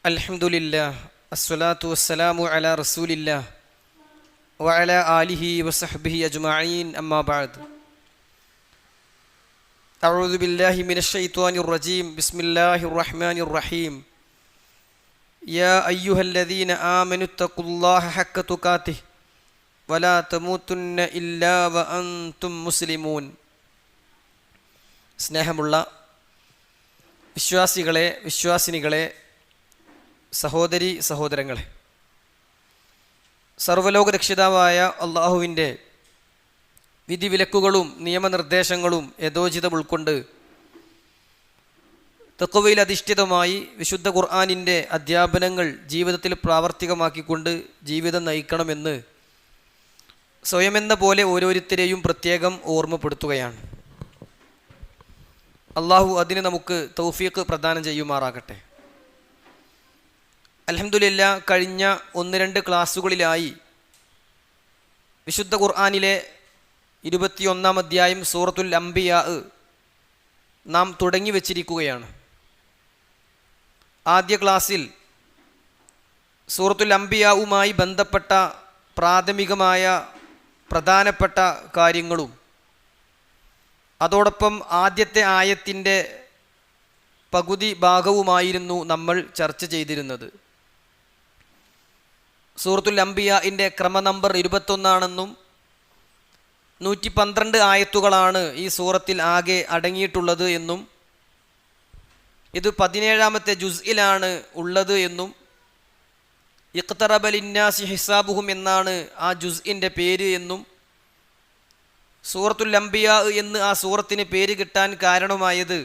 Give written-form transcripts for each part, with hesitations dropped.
അൽഹംദുലില്ലാ അസ്സലാത്തു വസ്സലാമു അലാ റസൂലില്ലാ വഅലാ ആലിഹി വസഹ്ബിഹി അജ്മഈൻ അമ്മാ ബഅദ്. അഊദു ബില്ലാഹി മിനശ് ശൈത്വാനിർ റജീം. ബിസ്മില്ലാഹിർ റഹ്മാനിർ റഹീം. യാ അയ്യുഹല്ലദീന ആമനുത്തഖുല്ലാഹ ഹഖ്ക തുഖാതിഹി വലാ തമൂതുന്ന ഇല്ലാ വഅൻതും മുസ്ലിമൂൻ. സ്നേഹമുള്ള വിശ്വാസികളെ, വിശ്വാസിനികളെ, സഹോദരി സഹോദരങ്ങളെ, സർവ്വലോക രക്ഷിതാവായ അള്ളാഹുവിൻ്റെ വിധിവിലക്കുകളും നിയമനിർദ്ദേശങ്ങളും യഥോചിതം ഉൾക്കൊണ്ട് തഖ്വയിൽ അധിഷ്ഠിതമായി വിശുദ്ധ ഖുർആനിൻ്റെ അധ്യാപനങ്ങൾ ജീവിതത്തിൽ പ്രാവർത്തികമാക്കിക്കൊണ്ട് ജീവിതം നയിക്കണമെന്ന് സ്വയമെന്ന പോലെ ഓരോരുത്തരെയും പ്രത്യേകം ഓർമ്മപ്പെടുത്തുകയാണ്. അള്ളാഹു അതിന് നമുക്ക് തൗഫീഖ് പ്രദാനം ചെയ്യുമാറാകട്ടെ. അൽഹംദുലില്ലാ, കഴിഞ്ഞ 1-2 ക്ലാസ്സുകളിലായി വിശുദ്ധ ഖുർആനിലെ 21-ാം അധ്യായം സൂറത്തുൽ അംബിയാ നാം തുടങ്ങി വച്ചിരിക്കുകയാണ്. ആദ്യ ക്ലാസ്സിൽ സൂറത്തുൽ അംബിയാവുമായി ബന്ധപ്പെട്ട പ്രാഥമികമായ പ്രധാനപ്പെട്ട കാര്യങ്ങളും അതോടൊപ്പം ആദ്യത്തെ ആയത്തിൻ്റെ പകുതി ഭാഗവുമായിരുന്നു നമ്മൾ ചർച്ച ചെയ്തിരുന്നത്. സൂറത്തുൽ അംബിയാഇൻ്റെ ക്രമ നമ്പർ 21 112 ആയത്തുകളാണ് ഈ സൂറത്തിൽ ആകെ അടങ്ങിയിട്ടുള്ളത് എന്നും ഇത് 17-ാമത്തെ ജുസ്ഇലാണ് ഉള്ളത് എന്നും ഇഖ്തറബ ലിന്നാസി ഹിസാബുഹും എന്നാണ് ആ ജുസ്ഇൻ്റെ പേര് എന്നും സൂറത്തുൽ അംബിയാ എന്ന് ആ സൂറത്തിന് പേര് കിട്ടാൻ കാരണമായത്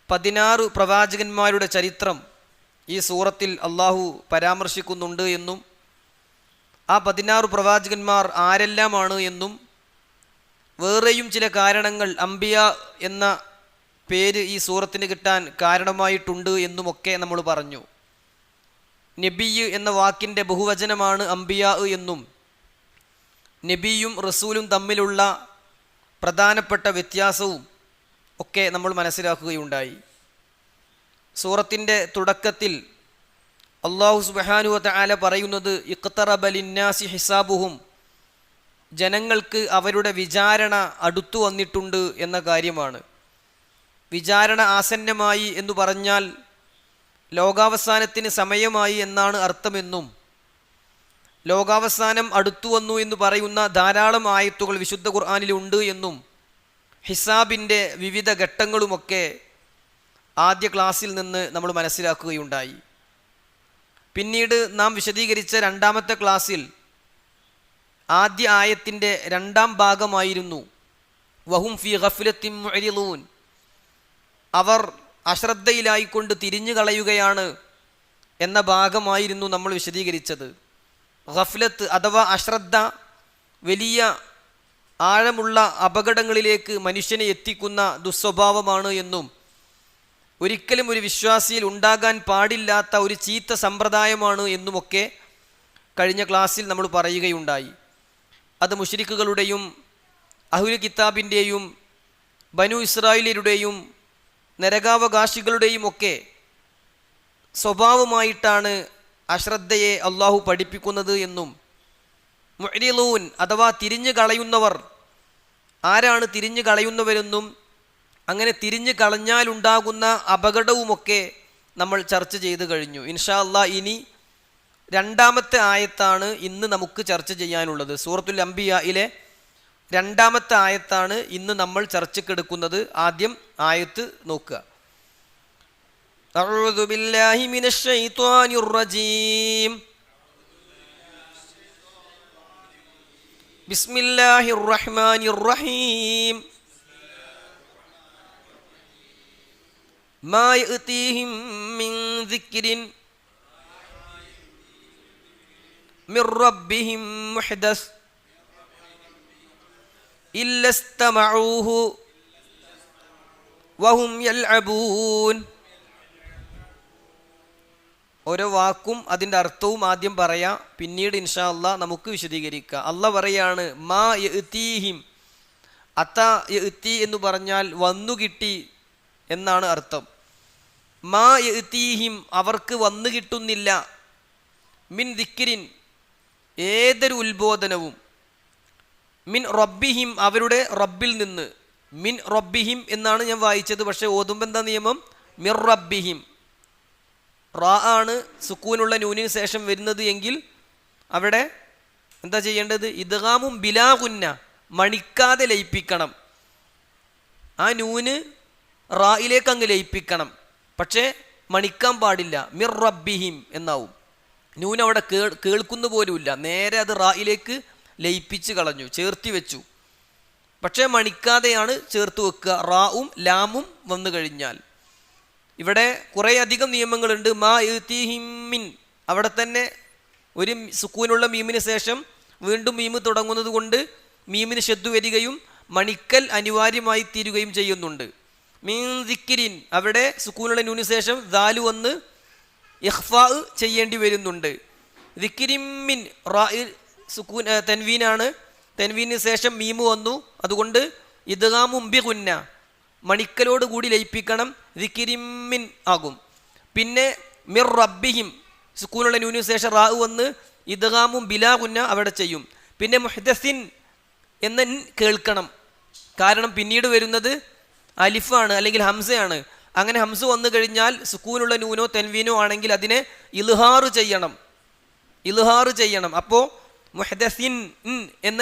16 പ്രവാചകന്മാരുടെ ചരിത്രം ഈ സൂറത്തിൽ അള്ളാഹു പരാമർശിക്കുന്നുണ്ട് എന്നും ആ 16 പ്രവാചകന്മാർ ആരെല്ലാമാണ് എന്നും വേറെയും ചില കാരണങ്ങൾ അംബിയ എന്ന പേര് ഈ സൂറത്തിന് കിട്ടാൻ കാരണമായിട്ടുണ്ട് എന്നുമൊക്കെ നമ്മൾ പറഞ്ഞു. നബിയ് എന്ന വാക്കിൻ്റെ ബഹുവചനമാണ് അംബിയ എന്നും നബിയും റസൂലും തമ്മിലുള്ള പ്രധാനപ്പെട്ട വ്യത്യാസവും ഒക്കെ നമ്മൾ മനസ്സിലാക്കുകയുണ്ടായി. സൂറത്തിൻ്റെ തുടക്കത്തിൽ അല്ലാഹു സുബ്ഹാനഹു വ തആല പറയുന്നത് ഇഖ്തറബ ലിന്നാസി ഹിസാബുഹും, ജനങ്ങൾക്ക് അവരുടെ വിചാരണ അടുത്തു വന്നിട്ടുണ്ട് എന്ന കാര്യമാണ്. വിചാരണ ആസന്നമായി എന്ന് പറഞ്ഞാൽ ലോകാവസാനത്തിന് സമയമായി എന്നാണ് അർത്ഥമെന്നും ലോകാവസാനം അടുത്തു വന്നു എന്ന് പറയുന്ന ധാരാളം ആയത്തുകൾ വിശുദ്ധ ഖുർആനിലുണ്ട് എന്നും ഹിസാബിൻ്റെ വിവിധ ഘട്ടങ്ങളുമൊക്കെ ആദ്യ ക്ലാസ്സിൽ നിന്ന് നമ്മൾ മനസ്സിലാക്കുകയുണ്ടായി. പിന്നീട് നാം വിശദീകരിച്ച 2-ാമത്തെ ക്ലാസ്സിൽ ആദ്യ ആയത്തിൻ്റെ 2-ാം ഭാഗമായിരുന്നു വഹും ഫീ ഗഫ്ലത്തിൻ മുഅ്രിളൂൻ, അവർ അശ്രദ്ധയിലായിക്കൊണ്ട് തിരിഞ്ഞു കളയുകയാണ് എന്ന ഭാഗമായിരുന്നു നമ്മൾ വിശദീകരിച്ചത്. ഗഫ്ലത്ത് അഥവാ അശ്രദ്ധ വലിയ ആഴമുള്ള അപകടങ്ങളിലേക്ക് മനുഷ്യനെ എത്തിക്കുന്ന ദുസ്വഭാവമാണ് എന്നും ഒരിക്കലും ഒരു വിശ്വാസിയിൽ ഉണ്ടാകാൻ പാടില്ലാത്ത ഒരു ചീത്ത സമ്പ്രദായമാണ് എന്നുമൊക്കെ കഴിഞ്ഞ ക്ലാസ്സിൽ നമ്മൾ പറയുകയുണ്ടായി. അത് മുശ്രിക്കുകളുടെയും അഹ്ലുൽ കിതാബിൻ്റെയും ബനു ഇസ്രായേലിയരുടെയും നരകാവകാശികളുടെയും ഒക്കെ സ്വഭാവമായിട്ടാണ് അശ്രദ്ധയെ അള്ളാഹു പഠിപ്പിക്കുന്നത് എന്നും മുഅ്രിളൂൻ അഥവാ തിരിഞ്ഞു കളയുന്നവർ ആരാണ് തിരിഞ്ഞു കളയുന്നവരെന്നും അങ്ങനെ തിരിഞ്ഞു കളഞ്ഞാലുണ്ടാകുന്ന അപകടവുമൊക്കെ നമ്മൾ ചർച്ച ചെയ്തു കഴിഞ്ഞു. ഇൻഷാ അല്ലാഹ് ഇനി 2-ാമത്തെ ആയത്താണ് ഇന്ന് നമുക്ക് ചർച്ച ചെയ്യാനുള്ളത്. സൂറത്തുൽ അംബിയായിലെ 2-ാമത്തെ ആയത്താണ് ഇന്ന് നമ്മൾ ചർച്ചയ്ക്കെടുക്കുന്നത്. ആദ്യം ആയത്ത് നോക്കുക. അഊദു ബില്ലാഹി മിനശ് ശൈത്വാനിർ റജീം. ബിസ്മില്ലാഹിർ റഹ്മാനിർ റഹീം. മാ യഅതീഹിം മിൻ ദിക്രിൻ മിർ റബ്ബിഹിം മുഹ്ദസ് ഇല്ല ഇസ്തമഊഹു വഹും യൽഅബൂൻ. ഓരോ വാക്കും അതിൻ്റെ അർത്ഥവും ആദ്യം പറയാം, പിന്നീട് ഇൻഷാ അല്ലാഹ് നമുക്ക് വിശദീകരിക്കാം. അല്ലാഹ് പറയാണ് മാ യഅതീഹിം. അത യഅതി എന്ന് പറഞ്ഞാൽ വന്നു കിട്ടി എന്നാണ് അർത്ഥം. മാ യഅ്തീഹിം അവർക്ക് വന്നു കിട്ടുന്നില്ല, മിൻ ദിക്രിൻ ഏതൊരു ഉത്ബോധനവും, മിൻ റബ്ബിഹിം അവരുടെ റബ്ബിൽ നിന്ന്. മിൻ റബ്ബിഹിം എന്നാണ് ഞാൻ വായിച്ചത്, പക്ഷേ ഓതുമ്പോൾ എന്താ നിയമം? മിർ റബ്ബിഹിം. റാ ആണ് സുക്കൂനുള്ള നൂനിന് ശേഷം വരുന്നത് എങ്കിൽ അവിടെ എന്താ ചെയ്യേണ്ടത്? ഇദ്ഗാമും ബിലാ ഗുന്ന, മണിക്കാതെ ലയിപ്പിക്കണം. ആ നൂന് റായിലേക്ക് അങ്ങ് ലയിപ്പിക്കണം, പക്ഷേ മണിക്കാൻ പാടില്ല. മിർ റബ്ബിഹിം എന്നാവും. നൂൻ അവിടെ കേൾക്കുന്ന പോലുമില്ല, നേരെ അത് റായിലേക്ക് ലയിപ്പിച്ച് കളഞ്ഞു, ചേർത്തി വെച്ചു. പക്ഷേ മണിക്കാതെയാണ് ചേർത്ത് വെക്കുക, റാവും ലാമും വന്നു കഴിഞ്ഞാൽ. ഇവിടെ കുറേ അധികം നിയമങ്ങളുണ്ട്. മാ യഅ്തീഹിം മിൻ, അവിടെ തന്നെ ഒരു സുക്കൂനുള്ള മീമിന് ശേഷം വീണ്ടും മീമ് തുടങ്ങുന്നത് കൊണ്ട് മീമിന് ഷദ്ദ് വരികയും മണിക്കൽ അനിവാര്യമായി തീരുകയും ചെയ്യുന്നുണ്ട്. മീൻ ദിക്രിൻ, അവിടെ സുക്കൂനുള്ള നൂന് ശേഷം ദാലു വന്ന് ഇഖ്ഫാ ചെയ്യേണ്ടി വരുന്നുണ്ട്. ദിക്രിമിൻ റാഇ സുക്കൂൻ തൻവീനാണ്, തൻവീന് ശേഷം മീമ് വന്നു, അതുകൊണ്ട് ഇദ്ഗാമും ബി ഗുന്ന, മണിക്കലോട് കൂടി ലയിപ്പിക്കണം, ദിക്രിമിൻ ആകും. പിന്നെ മിർ റബ്ബിഹിം സുക്കൂനുള്ള നൂന് ശേഷം റാ വന്ന് ഇദ്ഗാമും ബിലാ ഗുന്ന അവിടെ ചെയ്യും. പിന്നെ മുഹ്ദസിൻ എന്ന് കേൾക്കണം, കാരണം പിന്നീട് വരുന്നത് അലിഫാണ് അല്ലെങ്കിൽ ഹംസയാണ്. അങ്ങനെ ഹംസ വന്നു കഴിഞ്ഞാൽ സുക്കൂനുള്ള നൂനോ തെൻവീനോ ആണെങ്കിൽ അതിനെ ഇൽഹാറ് ചെയ്യണം. അപ്പോൾ മുഹ്ദസിൻ എന്ന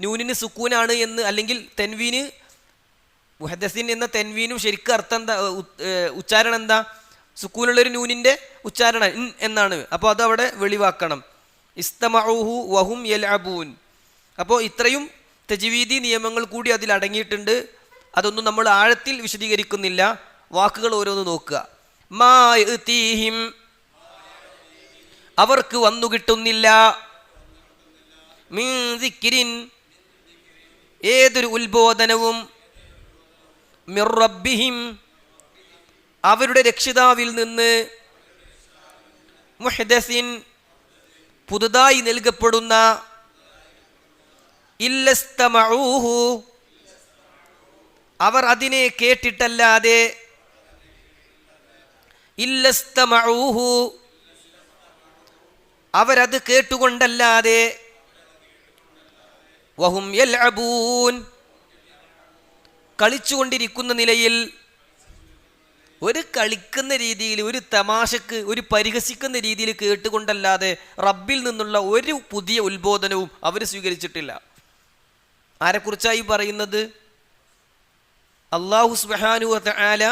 നൂനിന് സുക്കൂനാണ് എന്ന്, അല്ലെങ്കിൽ തെൻവീന് മുഹദ്ദസിൻ എന്ന തെൻവീനും ശരിക്കും അർത്ഥം എന്താ, ഉച്ചാരണം എന്താ? സുക്കൂനുള്ളൊരു നൂനിൻ്റെ ഉച്ചാരണം എന്നാണ്. അപ്പോൾ അതവിടെ വെളിവാക്കണം. ഇസ്തമഊഹു വഹും യൽഅബൂൻ. അപ്പോൾ ഇത്രയും തജ്വീദി നിയമങ്ങൾ കൂടി അതിൽ അടങ്ങിയിട്ടുണ്ട്. അതൊന്നും നമ്മൾ ആഴത്തിൽ വിശദീകരിക്കുന്നില്ല, വാക്കുകൾ ഓരോന്ന് നോക്കുക. മാ യഅ്തീഹിം അവർക്ക് വന്നു കിട്ടുന്നില്ല, മിൻ ദിക്രിൻ ഏതൊരു ഉത്ബോധനവും, മിർ റബ്ബിഹിം അവരുടെ രക്ഷിതാവിൽ നിന്ന്, മുഹ്ദസിൻ പുതുതായി നൽകപ്പെടുന്ന, ഇല്ലസ്തമഊഹു അവർ അതിനെ കേട്ടിട്ടല്ലാതെ, ഇല്ലസ്തമഊഹു അവരത് കേട്ടുകൊണ്ടല്ലാതെ, വഹും യൽഅബൂൻ കളിച്ചുകൊണ്ടിരിക്കുന്ന നിലയിൽ, ഒരു കളിക്കുന്ന രീതിയിൽ, ഒരു തമാശക്ക്, ഒരു പരിഹസിക്കുന്ന രീതിയിൽ കേട്ടുകൊണ്ടല്ലാതെ റബ്ബിൽ നിന്നുള്ള ഒരു പുതിയ ഉത്ബോധനവും അവർ സ്വീകരിച്ചിട്ടില്ല. ആരെക്കുറിച്ചായി പറയുന്നത്? അല്ലാഹു സുബ്ഹാനഹു വ തആല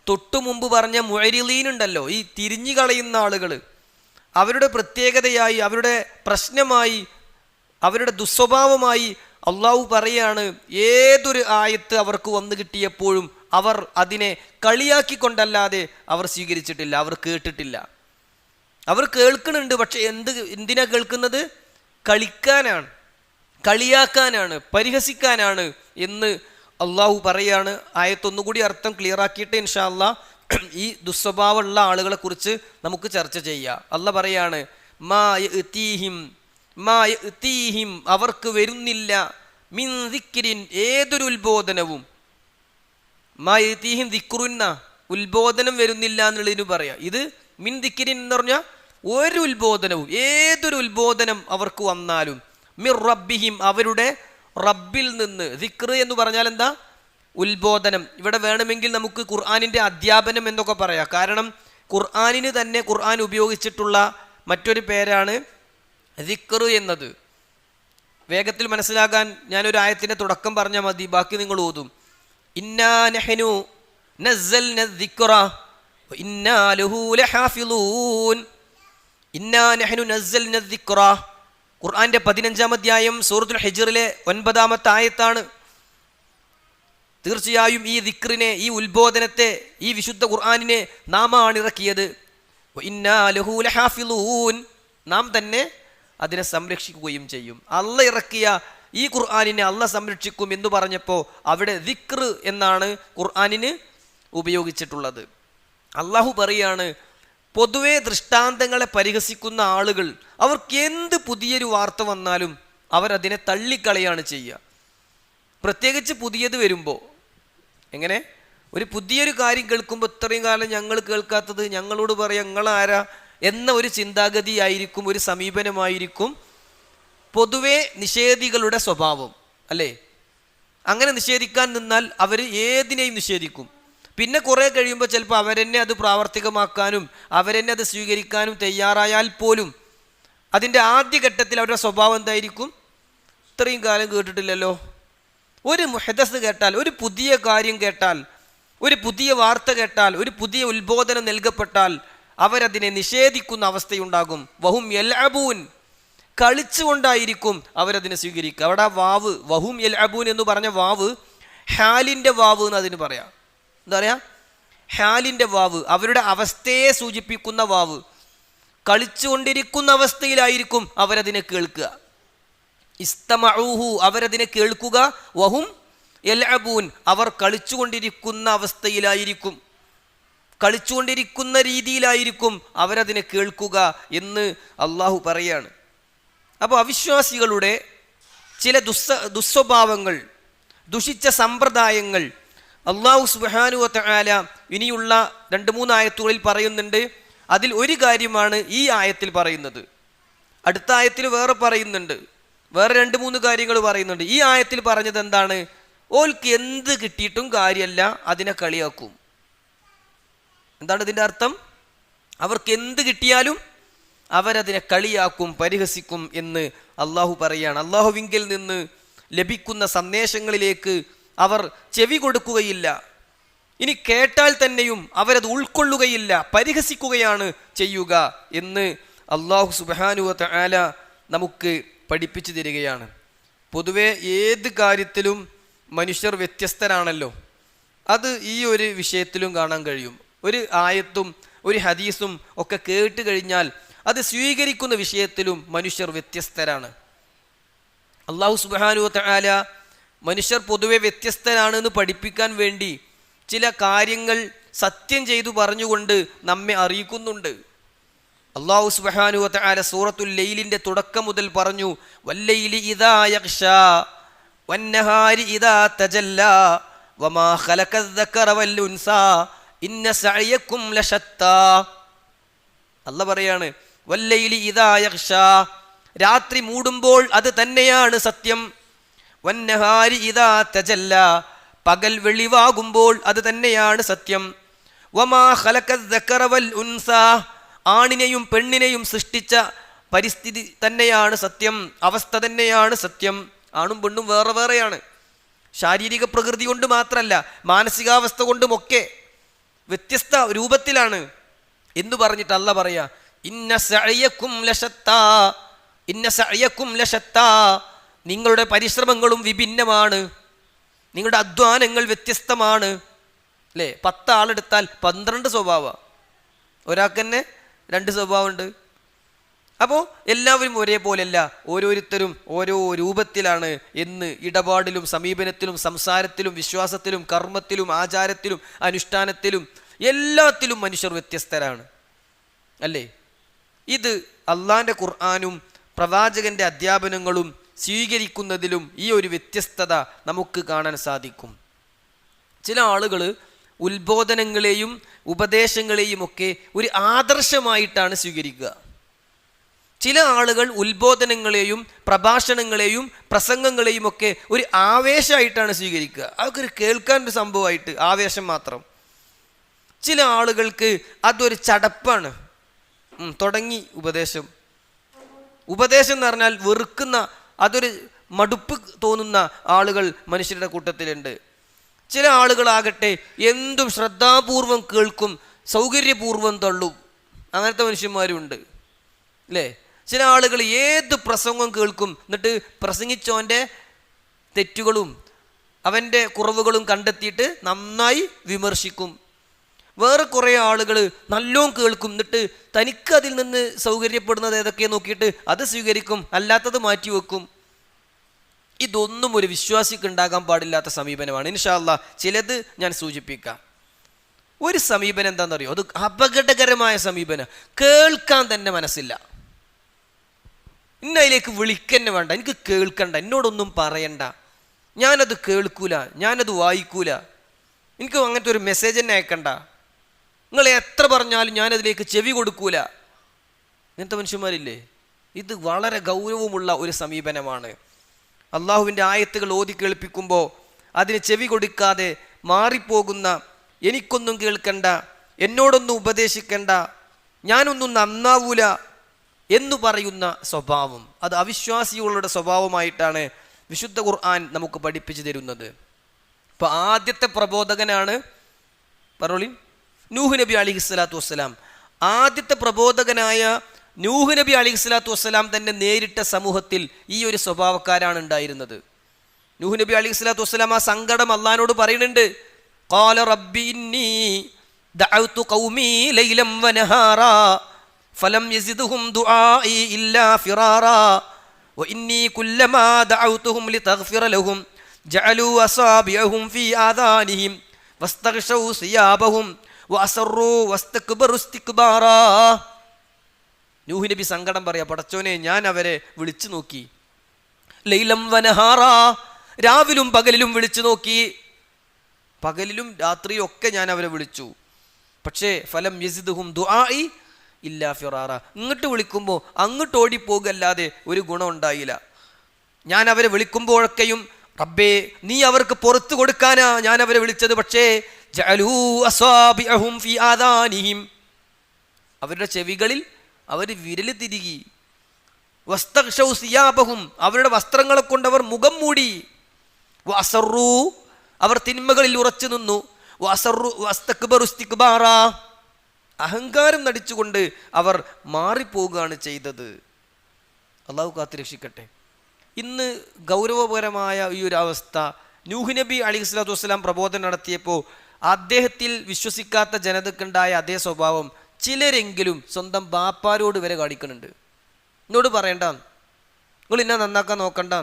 തൊട്ടു മുമ്പ് പറഞ്ഞ മുഅരിളീൻ ഉണ്ടല്ലോ, ഈ തിരിഞ്ഞു കളയുന്ന ആളുകൾ, അവരുടെ പ്രത്യേകതയായി, അവരുടെ പ്രശ്നമായി, അവരുടെ ദുസ്വഭാവമായി അള്ളാഹു പറയാണ്, ഏതൊരു ആയത്ത് അവർക്ക് വന്നു കിട്ടിയപ്പോഴും അവർ അതിനെ കളിയാക്കിക്കൊണ്ടല്ലാതെ അവർ സ്വീകരിച്ചിട്ടില്ല, അവർ കേട്ടിട്ടില്ല. അവർ കേൾക്കുന്നുണ്ട്, പക്ഷെ എന്തിനാ കേൾക്കുന്നത്? കളിക്കാനാണ്, കളിയാക്കാനാണ്, പരിഹസിക്കാനാണ് എന്ന് അള്ളാഹു പറയാണ്. ആയത്തൊന്നുകൂടി അർത്ഥം ക്ലിയർ ആക്കിയിട്ട് ഇൻഷാ അല്ലാഹ് ഈ ദുസ്വഭാവമുള്ള ആളുകളെ കുറിച്ച് നമുക്ക് ചർച്ച ചെയ്യാം. അള്ളാഹ് പറയാണ്, മാ യഅ്തീഹിം അവർക്ക് വരുന്നില്ല, മിൻ ദിക്രിൻ ഏതൊരു ഉത്ബോധനവും. മാ യഅ്തീഹിം ദിക്റുന്ന ഉത്ബോധനം വരുന്നില്ല എന്നുള്ളതിന് പറയാം. ഇത് മിൻ ദിക്രിൻ എന്ന് പറഞ്ഞാൽ ഒരു ഉത്ബോധനവും, ഏതൊരു ഉത്ബോധനം അവർക്ക് വന്നാലും, മിർ റബ്ബിഹിം അവരുടെ റബ്ബിൽ നിന്ന്. ദിക്ർ എന്ന് പറഞ്ഞാൽ എന്താ? ഉത്ബോധനം. ഇവിടെ വേണമെങ്കിൽ നമുക്ക് ഖുർആനിൻ്റെ അധ്യാപനം എന്നൊക്കെ പറയാം, കാരണം ഖുർആനിന് തന്നെ ഖുർആൻ ഉപയോഗിച്ചിട്ടുള്ള മറ്റൊരു പേരാണ് ദിക്ർ എന്നത്. വേഗത്തിൽ മനസ്സിലാകാൻ ഞാനൊരു ആയത്തിൻ്റെ തുടക്കം പറഞ്ഞാൽ മതി, ബാക്കി നിങ്ങൾ ഓതും. ഇന്നാ നഹ്നു നസ്സൽന ദിക്റ വ ഇന്നാ ലഹു ലഹാഫിളൂൻ. ഇന്നാ നഹ്നു നസ്സൽന ദിക്റ ഖുർആന്റെ 15-ാം അധ്യായം സൂറത്തുൽ ഹിജ്റിലെ 9-ാമത്തെ ആയത്താണ്. തീർച്ചയായും ഈ ദിക്റിനെ, ഈ ഉത്ബോധനത്തെ, ഈ വിശുദ്ധ ഖുർആനിനെ നാമാണ് ഇറക്കിയത്. വ ഇന്നാ ലഹു ലഹാഫിളൂൻ നാം തന്നെ അതിനെ സംരക്ഷിക്കുകയും ചെയ്യും. അള്ള ഇറക്കിയ ഈ ഖുർആനിനെ അള്ള സംരക്ഷിക്കും എന്ന് പറഞ്ഞപ്പോൾ അവിടെ ദിക്ർ എന്നാണ് ഖുർആനിന് ഉപയോഗിച്ചിട്ടുള്ളത്. അള്ളാഹു പറയാണ്, പൊതുവെ ദൃഷ്ടാന്തങ്ങളെ പരിഹസിക്കുന്ന ആളുകൾ, അവർക്ക് എന്ത് പുതിയൊരു വാർത്ത വന്നാലും അവരതിനെ തള്ളിക്കളയാണ് ചെയ്യുക. പ്രത്യേകിച്ച് പുതിയത് വരുമ്പോൾ. എങ്ങനെ? ഒരു പുതിയൊരു കാര്യം കേൾക്കുമ്പോൾ ഇത്രയും കാലം ഞങ്ങൾ കേൾക്കാത്തത് ഞങ്ങളോട് പറയാം ഞങ്ങളാരാ എന്ന ഒരു ചിന്താഗതിയായിരിക്കും, ഒരു സമീപനമായിരിക്കും പൊതുവെ നിഷേധികളുടെ സ്വഭാവം, അല്ലേ? അങ്ങനെ നിഷേധിക്കാൻ നിന്നാൽ അവർ ഏതിനെയും നിഷേധിക്കും. പിന്നെ കുറേ കഴിയുമ്പോൾ ചിലപ്പോൾ അവരെന്നെ അത് പ്രാവർത്തികമാക്കാനും അവരെന്നെ അത് സ്വീകരിക്കാനും തയ്യാറായാൽ പോലും അതിൻ്റെ ആദ്യഘട്ടത്തിൽ അവരുടെ സ്വഭാവം എന്തായിരിക്കും? ഇത്രയും കാലം കേട്ടിട്ടില്ലല്ലോ. ഒരു മുഹദസ് കേട്ടാൽ, ഒരു പുതിയ കാര്യം കേട്ടാൽ, ഒരു പുതിയ വാർത്ത കേട്ടാൽ, ഒരു പുതിയ ഉത്ബോധനം നൽകപ്പെട്ടാൽ അവരതിനെ നിഷേധിക്കുന്ന അവസ്ഥയുണ്ടാകും. വഹും യൽഅബൂൻ, കളിച്ചുകൊണ്ടായിരിക്കും അവരതിനെ സ്വീകരിക്കുക. അവിടെ വാവ് വഹും യൽഅബൂൻ എന്ന് പറഞ്ഞ വാവ് ഹാലിൻ്റെ വാവ് എന്ന് അതിന് പറയാം. എന്താ പറയുക? ഹാലിൻ്റെ വാവ്, അവരുടെ അവസ്ഥയെ സൂചിപ്പിക്കുന്ന വാവ്. കളിച്ചുകൊണ്ടിരിക്കുന്ന അവസ്ഥയിലായിരിക്കും അവരതിനെ കേൾക്കുക. ഇസ്തമഊഹു, അവരതിനെ കേൾക്കുക. വഹും യൽഅബൂൻ, അവർ കളിച്ചുകൊണ്ടിരിക്കുന്ന അവസ്ഥയിലായിരിക്കും, കളിച്ചുകൊണ്ടിരിക്കുന്ന രീതിയിലായിരിക്കും അവരതിനെ കേൾക്കുക എന്ന് അള്ളാഹു പറയാണ്. അപ്പോൾ അവിശ്വാസികളുടെ ചില ദുസ്വഭാവങ്ങൾ, ദുഷിച്ച സമ്പ്രദായങ്ങൾ അള്ളാഹു സുബ്ഹാനഹു വ തആല ഇനിയുള്ള 2-3 ആയത്തുകളിൽ പറയുന്നുണ്ട്. അതിൽ ഒരു കാര്യമാണ് ഈ ആയത്തിൽ പറയുന്നത്. അടുത്ത ആയത്തിൽ വേറെ പറയുന്നുണ്ട്, വേറെ 2-3 കാര്യങ്ങൾ പറയുന്നുണ്ട്. ഈ ആയത്തിൽ പറഞ്ഞത് എന്താണ്? ഓൽക്ക് എന്ത് കിട്ടിയിട്ടും കാര്യമല്ല, അതിനെ കളിയാക്കും. എന്താണ് ഇതിൻ്റെ അർത്ഥം? അവർക്ക് എന്ത് കിട്ടിയാലും അവരതിനെ കളിയാക്കും, പരിഹസിക്കും എന്ന് അള്ളാഹു പറയാണ്. അള്ളാഹുവിങ്കിൽ നിന്ന് ലഭിക്കുന്ന സന്ദേശങ്ങളിലേക്ക് അവർ ചെവി കൊടുക്കുകയില്ല. ഇനി കേട്ടാൽ തന്നെയും അവരത് ഉൾക്കൊള്ളുകയില്ല, പരിഹസിക്കുകയാണ് ചെയ്യുക എന്ന് അള്ളാഹു സുബ്ഹാനഹു വ തആല നമുക്ക് പഠിപ്പിച്ചു തരികയാണ്. പൊതുവെ ഏത് കാര്യത്തിലും മനുഷ്യർ വ്യത്യസ്തരാണല്ലോ. അത് ഈ ഒരു വിഷയത്തിലും കാണാൻ കഴിയും. ഒരു ആയത്തും ഒരു ഹദീസും ഒക്കെ കേട്ട് കഴിഞ്ഞാൽ അത് സ്വീകരിക്കുന്ന വിഷയത്തിലും മനുഷ്യർ വ്യത്യസ്തരാണ്. അള്ളാഹു സുബ്ഹാനഹു വ തആല മനുഷ്യർ പൊതുവെ വ്യത്യസ്തരാണെന്ന് പഠിപ്പിക്കാൻ വേണ്ടി ചില കാര്യങ്ങൾ സത്യം ചെയ്തു പറഞ്ഞുകൊണ്ട് നമ്മെ അറിയിക്കുന്നുണ്ട്. അള്ളാഹു സുബ്ഹാനഹു വ തആല സൂറത്തുൽ ലൈലിൻ്റെ തുടക്കം മുതൽ പറഞ്ഞു, വല്ലൈലി ഇദാ യഗ്ഷാ വന്നഹാരി ഇദാ തജല്ലാ വമാ ഖലഖദ് ദക്കറ വൽ ഉൻസാ ഇന്ന സഅയകും ലശത്താ. അല്ലാഹ് പറയാണ്, വല്ലൈലി ഇദാ യഗ്ഷാ, രാത്രി മൂടുമ്പോൾ അത് തന്നെയാണ് സത്യം. വന്നഹാരി ഇദാ തജല്ലാ, പകൽ വെളിവാകുമ്പോൾ അത് തന്നെയാണ് സത്യം. വമാ ഖലഖദ് ദക്കറ വൽ ഉൻസാ, ആണിനെയും പെണ്ണിനെയും സൃഷ്ടിച്ച പരിസ്ഥിതി തന്നെയാണ് സത്യം, അവസ്ഥ തന്നെയാണ് സത്യം. ആണും പെണ്ണും വേറെ വേറെയാണ്. ശാരീരിക പ്രകൃതി കൊണ്ട് മാത്രമല്ല, മാനസികാവസ്ഥ കൊണ്ടുമൊക്കെ വ്യത്യസ്ത രൂപത്തിലാണ് എന്ന് പറഞ്ഞിട്ട് അല്ലാഹ് പറയാ, ഇന്ന സഅയകും ലശത്താ, ഇന്ന സഅയകും ലശത്താ, നിങ്ങളുടെ പരിശ്രമങ്ങളും വിഭിന്നമാണ്, നിങ്ങളുടെ അധ്വാനങ്ങൾ വ്യത്യസ്തമാണ്. അല്ലേ? 10 ആളെടുത്താൽ 12 സ്വഭാവം, ഒരാൾക്ക് തന്നെ 2 സ്വഭാവമുണ്ട്. അപ്പോൾ എല്ലാവരും ഒരേപോലെയല്ല, ഓരോരുത്തരും ഓരോ രൂപത്തിലാണ് എന്ന് ഇടപാടിലും സമീപനത്തിലും സംസാരത്തിലും വിശ്വാസത്തിലും കർമ്മത്തിലും ആചാരത്തിലും അനുഷ്ഠാനത്തിലും എല്ലാത്തിലും മനുഷ്യർ വ്യത്യസ്തരാണ്, അല്ലേ? ഇത് അള്ളാൻ്റെ ഖുർആനും പ്രവാചകൻ്റെ അധ്യാപനങ്ങളും സ്വീകരിക്കുന്നതിലും ഈ ഒരു വ്യത്യസ്തത നമുക്ക് കാണാൻ സാധിക്കും. ചില ആളുകൾ ഉത്ബോധനങ്ങളെയും ഉപദേശങ്ങളെയും ഒക്കെ ഒരു ആദർശമായിട്ടാണ് സ്വീകരിക്കുക. ചില ആളുകൾ ഉത്ബോധനങ്ങളെയും പ്രഭാഷണങ്ങളെയും പ്രസംഗങ്ങളെയും ഒക്കെ ഒരു ആവേശമായിട്ടാണ് സ്വീകരിക്കുക. അതൊക്കെ ഒരു കേൾക്കാൻ ഒരു സംഭവമായിട്ട് ആവേശം മാത്രം. ചില ആളുകൾക്ക് അതൊരു ചടപ്പാണ്. തുടങ്ങി ഉപദേശം എന്ന് പറഞ്ഞാൽ വെറുക്കുന്ന, അതൊരു മടുപ്പ് തോന്നുന്ന ആളുകൾ മനുഷ്യരുടെ കൂട്ടത്തിലുണ്ട്. ചില ആളുകളാകട്ടെ എന്തും ശ്രദ്ധാപൂർവം കേൾക്കും, സൗകര്യപൂർവ്വം തള്ളും. അങ്ങനത്തെ മനുഷ്യന്മാരുണ്ട്, അല്ലേ? ചില ആളുകൾ ഏത് പ്രസംഗം കേൾക്കും, എന്നിട്ട് പ്രസംഗിച്ചവൻ്റെ തെറ്റുകളും അവൻ്റെ കുറവുകളും കണ്ടെത്തിയിട്ട് നന്നായി വിമർശിക്കും. വേറെ കുറേ ആളുകൾ നല്ലോണം കേൾക്കും, എന്നിട്ട് തനിക്ക് അതിൽ നിന്ന് സൗകര്യപ്പെടുന്നത് ഏതൊക്കെ നോക്കിയിട്ട് അത് സ്വീകരിക്കും, അല്ലാത്തത് മാറ്റിവെക്കും. ഇതൊന്നും ഒരു വിശ്വാസിക്ക് ഉണ്ടാകാൻ പാടില്ലാത്ത സമീപനമാണ്. ഇൻഷാ അല്ലാഹ് ചിലത് ഞാൻ സൂചിപ്പിക്കാം. ഒരു സമീപനം എന്താണെന്നറിയോ? അത് അപകടകരമായ സമീപനം. കേൾക്കാൻ തന്നെ മനസ്സില്ല. ഇന്നതിലേക്ക് വിളിക്കന്നെ വേണ്ട, എനിക്ക് കേൾക്കണ്ട, എന്നോടൊന്നും പറയണ്ട, ഞാനത് കേൾക്കൂല, ഞാനത് വായിക്കൂല. എനിക്ക് അങ്ങനത്തെ ഒരു മെസ്സേജ് തന്നെ അയക്കണ്ട, നിങ്ങൾ എത്ര പറഞ്ഞാലും ഞാനതിലേക്ക് ചെവി കൊടുക്കൂല. ഇങ്ങനത്തെ മനുഷ്യന്മാരില്ലേ? ഇത് വളരെ ഗൗരവമുള്ള ഒരു സമീപനമാണ്. അള്ളാഹുവിൻ്റെ ആയത്തുകൾ ഓതി കേൾപ്പിക്കുമ്പോൾ അതിന് ചെവി കൊടുക്കാതെ മാറിപ്പോകുന്ന, എനിക്കൊന്നും കേൾക്കണ്ട, എന്നോടൊന്നും ഉപദേശിക്കണ്ട, ഞാനൊന്നും നന്നാവൂല എന്ന് പറയുന്ന സ്വഭാവം, അത് അവിശ്വാസികളുടെ സ്വഭാവമായിട്ടാണ് വിശുദ്ധ ഖുർആൻ നമുക്ക് പഠിപ്പിച്ചു തരുന്നത്. അപ്പോൾ ആദ്യത്തെ പ്രബോധകനാണ് പറോളി നൂഹ് നബി അലൈഹിസ്സലാത്തു വസ്സലാം. ആദ്യത്തെ പ്രബോധകനായ നൂഹ് നബി അലൈഹിസ്സലാത്തു വസ്സലാം തന്നെ നേരിട്ട സമൂഹത്തിൽ ഈ ഒരു സ്വഭാവക്കാരാണ് ഉണ്ടായിരുന്നത്. നൂഹ് നബി അലൈഹിസ്സലാത്തു വസ്സലാം ആ സങ്കടം അള്ളാഹിനോട് പറയുന്നുണ്ട്. ഖാല റബ്ബി ഇന്നി ദഅഉതു ഖൗമി ലൈലൻ വനഹാറാ ഫലം യസിദ്ഹും ദുആഇ ഇല്ലാ ഫിറാറാ വഇന്നി കുല്ലമാ ദഅഉതുഹും ലിതഗ്ഫിറ ലഹും ജഅലൂ അസാബിഅഹും ഫീ ആദാനിഹിം വസ്തഗ്ശൗ സിയാബഹും വഅസറൂ വസ്തക്ബറു ഇസ്തിക്ബാറാ. നൂഹ് നബി സങ്കടം പറയാ, പടച്ചോനെ ഞാൻ അവരെ വിളിച്ചു നോക്കി, ലൈലം വനഹാറാ, രാവിലും പകലിലും വിളിച്ചു നോക്കി, പകലിലും രാത്രിയും ഒക്കെ ഞാൻ അവരെ വിളിച്ചു. പക്ഷേ ഫലം യസിദ്ഹും ദുആഇ ഇല്ലാ ഫിറാറ, ഇങ്ങോട്ട് വിളിക്കുമ്പോൾ അങ്ങോട്ട് ഓടിപ്പോകല്ലാതെ ഒരു ഗുണം ഉണ്ടായില്ല. ഞാൻ അവരെ വിളിക്കുമ്പോഴൊക്കെയും റബ്ബേ നീ അവർക്ക് പുറത്തു കൊടുക്കാനാ ഞാൻ അവരെ വിളിച്ചത്. പക്ഷേ ജഅലൂ അസാബിഅഹും ഫീ ആദാനിഹിം, അവരുടെ ചെവികളിൽ അവർ വിരൽ തിരുകി. വസ്തഗ്ശൗ സിയാബഹും, അവരുടെ വസ്ത്രങ്ങളെ കൊണ്ട് അവർ മുഖം മൂടി. വഅസറൂ, അവർ തിന്മകളിൽ ഉറച്ചു നിന്നു. വഅസറൂ വസ്തക്ബറു ഇസ്തിക്ബാറാ, അഹങ്കാരം നടിച്ചുകൊണ്ട് അവർ മാറിപ്പോവുകയാണ് ചെയ്തത്. അള്ളാഹു കാത്തുരക്ഷിക്കട്ടെ. ഇന്ന് ഗൗരവപരമായ ഈ ഒരു അവസ്ഥ, നൂഹ് നബി അലൈഹിസ്സലാത്തു വസ്സലാം പ്രബോധനം നടത്തിയപ്പോൾ അദ്ദേഹത്തിൽ വിശ്വസിക്കാത്ത ജനതക്കുണ്ടായ അതേ സ്വഭാവം ചിലരെങ്കിലും സ്വന്തം ബാപ്പാരോട് വരെ കാണിക്കുന്നുണ്ട്. എന്നോട് പറയണ്ട, നിങ്ങൾ എന്നെ നന്നാക്കാൻ നോക്കണ്ട,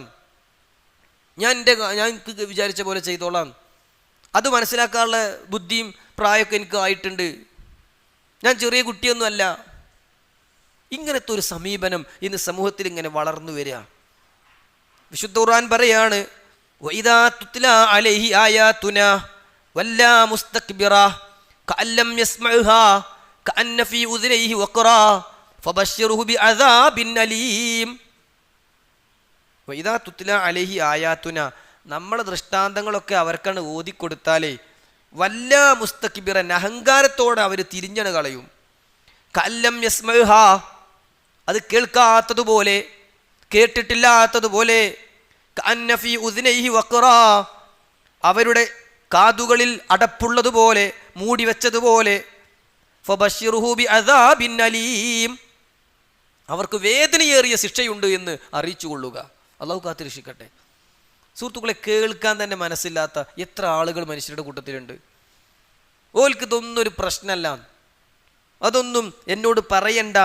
ഞാൻ എനിക്ക് വിചാരിച്ച പോലെ ചെയ്തോളാം, അത് മനസ്സിലാക്കാനുള്ള ബുദ്ധിയും പ്രായമൊക്കെ എനിക്ക് ആയിട്ടുണ്ട്, ഞാൻ ചെറിയ കുട്ടിയൊന്നും അല്ല. ഇങ്ങനത്തെ ഒരു സമീപനം ഇന്ന് സമൂഹത്തിൽ ഇങ്ങനെ വളർന്നു വരിക. വിശുദ്ധ ഖുർആൻ പറയാണ്, വഇദാ തുത്ലാ അലൈഹി ആയാതുനാ വല്ലാ മുസ്തക്ബിറാ കഅല്ലം യസ്മഉഹാ കഅന്ന ഫീ ഉദ്നൈഹി വഖറാ ഫബശ്ശിർഹു ബിഅദാബിൻ അലീം. വഇദാ തുത്ലാ അലൈഹി ആയാതുനാ, നമ്മളെ ദൃഷ്ടാന്തങ്ങളൊക്കെ അവർക്കാണ് ഓതിക്കൊടുത്താലേ വല്ലാ മുസ്തക്ബിറൻ, അഹങ്കാരത്തോടെ അവർ തിരിഞ്ഞണ് കളയും. കഅല്ലം യസ്മഉഹാ, അത് കേൾക്കാത്തതുപോലെ, കേട്ടിട്ടില്ലാത്തതുപോലെ. കഅന്ന ഫീ ഉദ്നൈഹി വഖറാ, അവരുടെ കാതുകളിൽ അടപ്പുള്ളതുപോലെ, മൂടി വെച്ചതുപോലെ. ഫബശ്ശിർഹു ബിഅദാബിൻ അലീം, അവർക്ക് വേദനയേറിയ ശിക്ഷയുണ്ട് എന്ന് അറിയിച്ചു കൊള്ളുക. അള്ളാഹു കാത്തിരക്ഷിക്കട്ടെ. സുഹൃത്തുക്കളെ, കേൾക്കാൻ തന്നെ മനസ്സില്ലാത്ത എത്ര ആളുകൾ മനുഷ്യരുടെ കൂട്ടത്തിലുണ്ട്. ഓൽക്ക് ഇതൊന്നും ഒരു പ്രശ്നമല്ല, അതൊന്നും എന്നോട് പറയണ്ട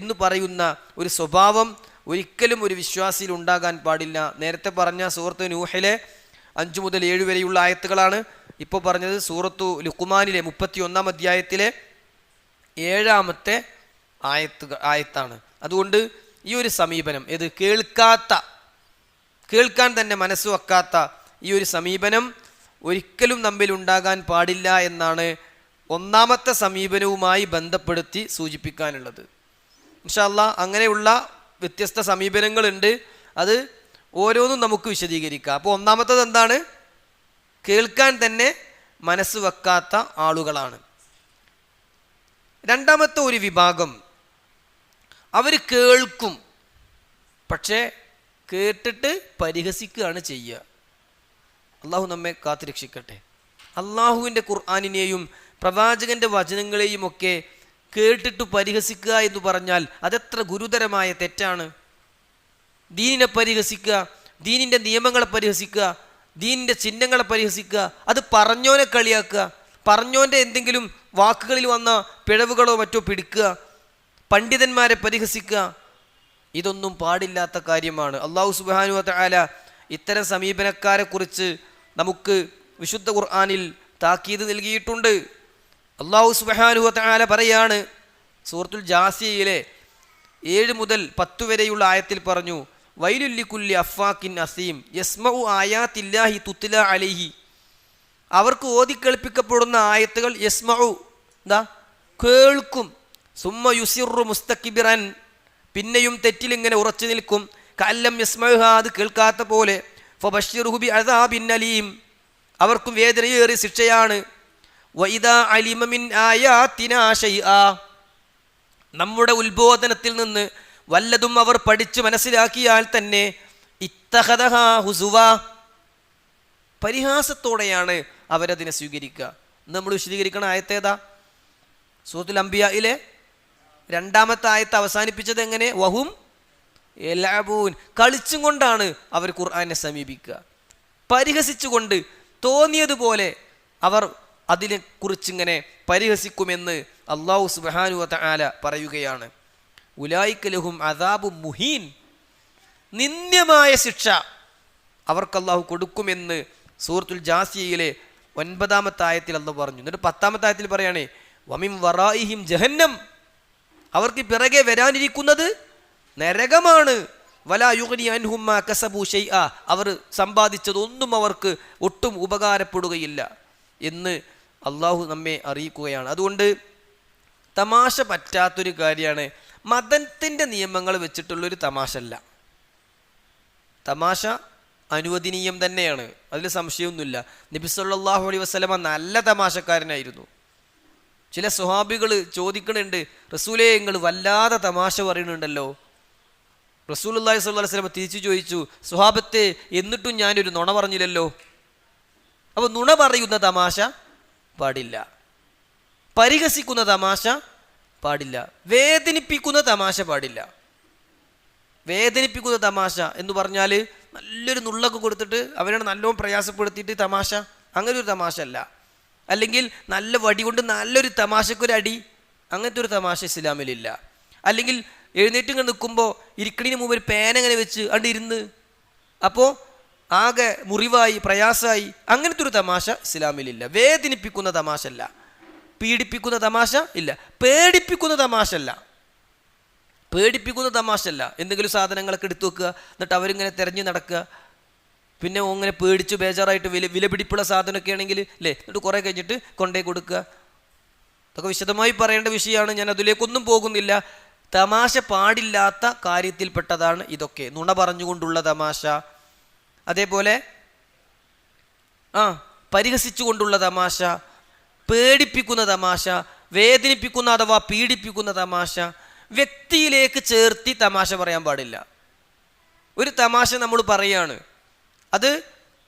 എന്ന് പറയുന്ന ഒരു സ്വഭാവം ഒരിക്കലും ഒരു വിശ്വാസിയിൽ ഉണ്ടാകാൻ പാടില്ല. നേരത്തെ പറഞ്ഞ സൂറത്ത് നൂഹിലെ 5 മുതൽ 7 വരെയുള്ള ആയത്തുകളാണ്. ഇപ്പോൾ പറഞ്ഞത് സൂറത്തു ലുഖ്മാനിലെ 31-ാം അധ്യായത്തിലെ 7-ാമത്തെ ആയത്താണ്. അതുകൊണ്ട് ഈ ഒരു സമീപനം, ഇത് കേൾക്കാൻ തന്നെ മനസ്സ് വെക്കാത്ത ഈ ഒരു സമീപനം ഒരിക്കലും നമ്മിൽ ഉണ്ടാകാൻ പാടില്ല എന്നാണ് ഒന്നാമത്തെ സമീപനവുമായി ബന്ധപ്പെടുത്തി സൂചിപ്പിക്കാനുള്ളത്. ഇൻഷാ അല്ലാഹ് അങ്ങനെയുള്ള വ്യത്യസ്ത സമീപനങ്ങളുണ്ട്, അത് ഓരോന്നും നമുക്ക് വിശദീകരിക്കാം. അപ്പോൾ ഒന്നാമത്തത് എന്താണ്? കേൾക്കാൻ തന്നെ മനസ്സ് വെക്കാത്ത ആളുകളാണ്. രണ്ടാമത്തെ ഒരു വിഭാഗം, അവർ കേൾക്കും, പക്ഷേ കേട്ടിട്ട് പരിഹസിക്കുകയാണ് ചെയ്യുക. അള്ളാഹു നമ്മെ കാത്തുരക്ഷിക്കട്ടെ. അള്ളാഹുവിൻ്റെ ഖുർആനിനെയും പ്രവാചകൻ്റെ വചനങ്ങളെയും ഒക്കെ കേട്ടിട്ട് പരിഹസിക്കുക എന്ന് പറഞ്ഞാൽ അതെത്ര ഗുരുതരമായ തെറ്റാണ്. ദീനിനെ പരിഹസിക്കുക, ദീനിൻ്റെ നിയമങ്ങളെ പരിഹസിക്കുക, ദീനിൻ്റെ ചിഹ്നങ്ങളെ പരിഹസിക്കുക, അത് പറഞ്ഞോനെ കളിയാക്കുക, പറഞ്ഞോൻ്റെ എന്തെങ്കിലും വാക്കുകളിൽ വന്ന പിഴവുകളോ മറ്റോ പിടിക്കുക, പണ്ഡിതന്മാരെ പരിഹസിക്കുക, ഇതൊന്നും പാടില്ലാത്ത കാര്യമാണ്. അള്ളാഹു സുബ്ഹാനഹു വ തആല ഇത്തരം സമീപനക്കാരെ കുറിച്ച് നമുക്ക് വിശുദ്ധ ഖുർആനിൽ താക്കീത് നൽകിയിട്ടുണ്ട്. അള്ളാഹു സുബ്ഹാനഹു വ തആല പറയാണ്, സൂറത്തുൽ ജാസിയയിലെ 7 മുതൽ 10 വരെയുള്ള ആയത്തിൽ പറഞ്ഞു, വൈലുൽ ലികുല്ലി അഫ്വാക്കിൻ അസീം യസ്മഉ ആയാത്തില്ലാഹി തുത്ല അലൈഹി. അവർക്ക് ഓതി കേൾപ്പിക്കപ്പെടുന്ന ആയത്തുകൾ യസ്മഉ എന്താ കേൾക്കും, സുമ്മ യുസിറു മുസ്തക്ബിറൻ പിന്നെയും തെറ്റിലിങ്ങനെ ഉറച്ചു നിൽക്കും, കഅല്ലം യസ്മഉഹാ അത് കേൾക്കാത്ത പോലെ, ഫബശ്ശിർഹു ബിഅദാബിൻ അലീം അവർക്കും വേദനയേറിയ ശിക്ഷയാണ്. വഇദാ അലിമ മിൻ ആയാതിനാ ശൈആ നമ്മുടെ ഉത്ബോധനത്തിൽ നിന്ന് വല്ലതും അവർ പഠിച്ച് മനസ്സിലാക്കിയാൽ തന്നെ ഇത്തഖദഹാ ഹുസുവാ പരിഹാസത്തോടെയാണ് അവരതിനെ സ്വീകരിക്കുക. നമ്മൾ വിശദീകരിക്കണ ആയത്തേതാ? സൂറത്തുൽ അംബിയായിലെ 2-ാമത്തെ ആയത്ത് അവസാനിപ്പിച്ചത് എങ്ങനെ? വഹും യൽഅബൂൻ കളിച്ചും കൊണ്ടാണ് അവർ ഖുർആനെ സമീപിക്കുക. പരിഹസിച്ചുകൊണ്ട് തോന്നിയതുപോലെ അവർ അതിനെ കുറിച്ചിങ്ങനെ പരിഹസിക്കുമെന്ന് അല്ലാഹു സുബ്ഹാനഹു വ തആല പറയുകയാണ്. ഉലൈക ലഹും അദാബും മുഹീൻ നിന്ദ്യമായ ശിക്ഷ അവർക്ക് അല്ലാഹു കൊടുക്കുമെന്ന് സൂറത്തുൽ ജാസിയയിലെ 9-ാമത്തെ ആയത്തിൽ അല്ലാഹു പറഞ്ഞു. എന്നിട്ട് 10-ാമത്തെ ആയത്തിൽ പറയാണ് വമിൻ വറായിഹിം ജഹന്നം അവർക്ക് പിറകെ വരാനിരിക്കുന്നത് നരകമാണ്. വലാ യുഗ്നി അൻഹും മാ കസബു ശൈആ അവർ സമ്പാദിച്ചതൊന്നും അവർക്ക് ഒട്ടും ഉപകാരപ്പെടുകയില്ല എന്ന് അള്ളാഹു നമ്മെ അറിയിക്കുകയാണ്. അതുകൊണ്ട് തമാശ പറ്റാത്തൊരു കാര്യമാണ്. മതത്തിൻ്റെ നിയമങ്ങൾ വെച്ചിട്ടുള്ളൊരു തമാശ അല്ല. തമാശ അനുവദനീയം തന്നെയാണ്, അതിൽ സംശയമൊന്നുമില്ല. നബി സല്ലല്ലാഹു അലൈഹി വസല്ലമ നല്ല തമാശക്കാരനായിരുന്നു. ചില സ്വഹാബികൾ ചോദിക്കണുണ്ട്, റസൂലേ നിങ്ങൾ വല്ലാതെ തമാശ പറയുന്നുണ്ടല്ലോ. റസൂലുള്ളാഹി സ്വല്ലല്ലാഹു അലൈഹി വസല്ലമ തിരിച്ചു ചോദിച്ചു, സ്വഹാബത്തെ എന്നിട്ടും ഞാനൊരു നുണ പറഞ്ഞില്ലല്ലോ. അപ്പോൾ നുണ പറയുന്ന തമാശ പാടില്ല, പരിഹസിക്കുന്ന തമാശ പാടില്ല, വേദനിപ്പിക്കുന്ന തമാശ പാടില്ല. വേദനിപ്പിക്കുന്ന തമാശ എന്ന് പറഞ്ഞാൽ നല്ലൊരു നുള്ളൊക്കെ കൊടുത്തിട്ട് അവരെ നല്ലോണം പ്രയാസപ്പെടുത്തിയിട്ട് തമാശ, അങ്ങനെ ഒരു തമാശ അല്ല. അല്ലെങ്കിൽ നല്ല വടി കൊണ്ട് നല്ലൊരു തമാശക്കൊരു അടി, അങ്ങനത്തെ ഒരു തമാശ ഇസ്ലാമിലില്ല. അല്ലെങ്കിൽ എഴുന്നേറ്റ് ഇങ്ങനെ നിൽക്കുമ്പോൾ ഇരിക്കണിന് മുമ്പ് ഒരു പേന അങ്ങനെ വെച്ച് അവിടെ ഇരുന്ന് അപ്പോൾ ആകെ മുറിവായി പ്രയാസമായി, അങ്ങനത്തെ ഒരു തമാശ ഇസ്ലാമിലില്ല. വേദനിപ്പിക്കുന്ന തമാശ അല്ല, പീഡിപ്പിക്കുന്ന തമാശ ഇല്ല, പേടിപ്പിക്കുന്ന തമാശ അല്ല. പേടിപ്പിക്കുന്ന തമാശ അല്ല. എന്തെങ്കിലും സാധനങ്ങളൊക്കെ എടുത്തു വെക്കുക, എന്നിട്ട് അവരിങ്ങനെ തിരഞ്ഞു നടക്കുക, പിന്നെ അങ്ങനെ പേടിച്ച് ബേജാറായിട്ട് വിലപിടിപ്പുള്ള സാധനമൊക്കെ ആണെങ്കിൽ അല്ലേ, എന്നിട്ട് കുറേ കഴിഞ്ഞിട്ട് കൊണ്ടേ കൊടുക്കുക. അതൊക്കെ വിശദമായി പറയേണ്ട വിഷയമാണ്, ഞാൻ അതിലേക്കൊന്നും പോകുന്നില്ല. തമാശ പാടില്ലാത്ത കാര്യത്തിൽപ്പെട്ടതാണ് ഇതൊക്കെ. നുണ പറഞ്ഞുകൊണ്ടുള്ള തമാശ, അതേപോലെ പരിഹസിച്ചുകൊണ്ടുള്ള തമാശ, പേടിപ്പിക്കുന്ന തമാശ, വേദനിപ്പിക്കുന്ന അഥവാ പീഡിപ്പിക്കുന്ന തമാശ, വ്യക്തിയിലേക്ക് ചേർത്തി തമാശ പറയാൻ പാടില്ല. ഒരു തമാശ നമ്മൾ പറയാണ്, അത്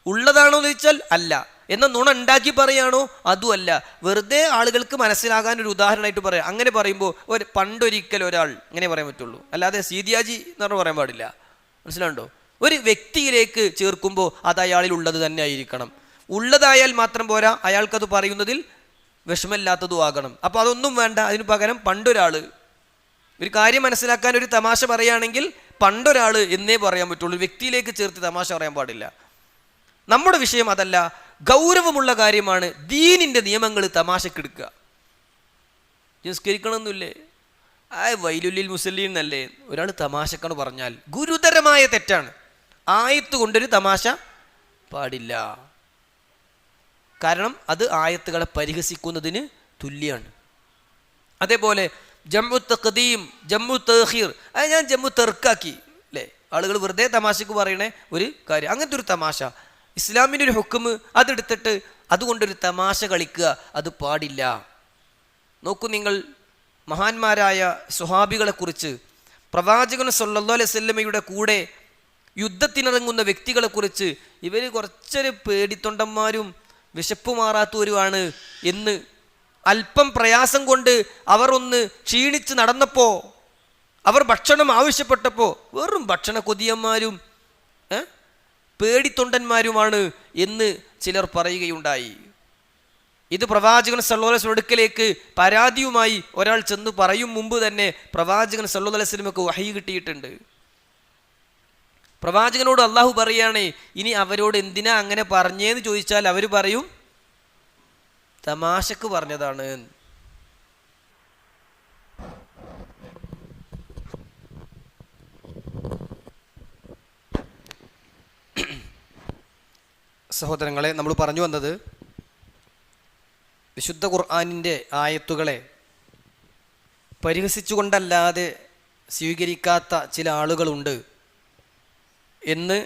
ഉള്ളതാണോ എന്ന് ചോദിച്ചാൽ അല്ല, എന്നാൽ നുണ ഉണ്ടാക്കി പറയാണോ അതുമല്ല, വെറുതെ ആളുകൾക്ക് മനസ്സിലാകാൻ ഒരു ഉദാഹരണമായിട്ട് പറയാം. അങ്ങനെ പറയുമ്പോൾ പണ്ടൊരിക്കൽ ഒരാൾ ഇങ്ങനെ പറയാൻ പറ്റുള്ളൂ, അല്ലാതെ സീതിയാജി എന്ന് പറഞ്ഞ് പറയാൻ പാടില്ല. മനസ്സിലാണ്ടോ? ഒരു വ്യക്തിയിലേക്ക് ചേർക്കുമ്പോൾ അത് അയാളിൽ ഉള്ളത് തന്നെ ആയിരിക്കണം. ഉള്ളതായാൽ മാത്രം പോരാ, അയാൾക്കത് പറയുന്നതിൽ വിഷമമില്ലാത്തതും ആകണം. അപ്പോൾ അതൊന്നും വേണ്ട, അതിന് പകരം പണ്ടൊരാൾ ഒരു കാര്യം മനസ്സിലാക്കാൻ ഒരു തമാശ പറയുകയാണെങ്കിൽ പണ്ടൊരാൾ എന്നേ പറയാൻ പറ്റുള്ളൂ, വ്യക്തിയിലേക്ക് ചേർത്ത് തമാശ പറയാൻ പാടില്ല. നമ്മുടെ വിഷയം അതല്ല, ഗൗരവമുള്ള കാര്യമാണ്. ദീനിൻ്റെ നിയമങ്ങൾ തമാശക്കെടുക്കുക. നിസ്കരിക്കണമെന്നില്ലേ, വൈലുല്ലിൽ മുസല്ലീൻ എന്നല്ലേ ഒരാൾ തമാശക്കാണ് പറഞ്ഞാൽ ഗുരുതരമായ തെറ്റാണ്. ആയത്ത് കൊണ്ടൊരു തമാശ പാടില്ല, കാരണം അത് ആയത്തുകളെ പരിഹസിക്കുന്നതിന് തുല്യമാണ്. അതേപോലെ ജമ്മു തഖദീം, ജമ്മു തഖീർ, അത് ഞാൻ ജമ്മു തെർക്കാക്കി അല്ലേ, ആളുകൾ വെറുതെ തമാശക്ക് പറയണേ ഒരു കാര്യം, അങ്ങനത്തെ ഒരു തമാശ ഇസ്ലാമിൻ്റെ ഒരു ഹുക്മ് അതെടുത്തിട്ട് അതുകൊണ്ടൊരു തമാശ കളിക്കുക, അത് പാടില്ല. നോക്കൂ നിങ്ങൾ, മഹാന്മാരായ സ്വഹാബികളെക്കുറിച്ച്, പ്രവാചകൻ സല്ലല്ലാഹു അലൈഹി വസല്ലമയുടെ കൂടെ യുദ്ധത്തിനിറങ്ങുന്ന വ്യക്തികളെക്കുറിച്ച് ഇവർ കുറച്ചൊരു പേടിത്തൊണ്ടന്മാരും വിശപ്പ് മാറാത്തവരുമാണ് എന്ന് അല്പം പ്രയാസം കൊണ്ട് അവർ ഒന്ന് ക്ഷീണിച്ച് നടന്നപ്പോൾ, അവർ ഭക്ഷണം ആവശ്യപ്പെട്ടപ്പോൾ വെറും ഭക്ഷണ കൊതിയന്മാരും പേടിത്തൊണ്ടന്മാരുമാണ് എന്ന് ചിലർ പറയുകയുണ്ടായി. ഇത് പ്രവാചകൻ സല്ലല്ലാഹു അലൈഹി വസല്ലം അടുക്കലേക്ക് പരാതിയുമായി ഒരാൾ ചെന്ന് പറയും മുമ്പ് തന്നെ പ്രവാചകൻ സല്ലല്ലാഹു അലൈഹി വസല്ലമക്ക് വഹി കിട്ടിയിട്ടുണ്ട്. പ്രവാചകനോട് അള്ളാഹു പറയുകയാണ്, ഇനി അവരോട് എന്തിനാ അങ്ങനെ പറഞ്ഞേന്ന് ചോദിച്ചാൽ അവർ പറയും തമാശക്ക് പറഞ്ഞതാണ്. സഹോദരങ്ങളെ, നമ്മൾ പറഞ്ഞു വന്നത് വിശുദ്ധ ഖുർആനിൻ്റെ ആയത്തുകളെ പരിഹസിച്ചുകൊണ്ടല്ലാതെ സ്വീകരിക്കാത്ത ചില ആളുകളുണ്ട് എന്ന്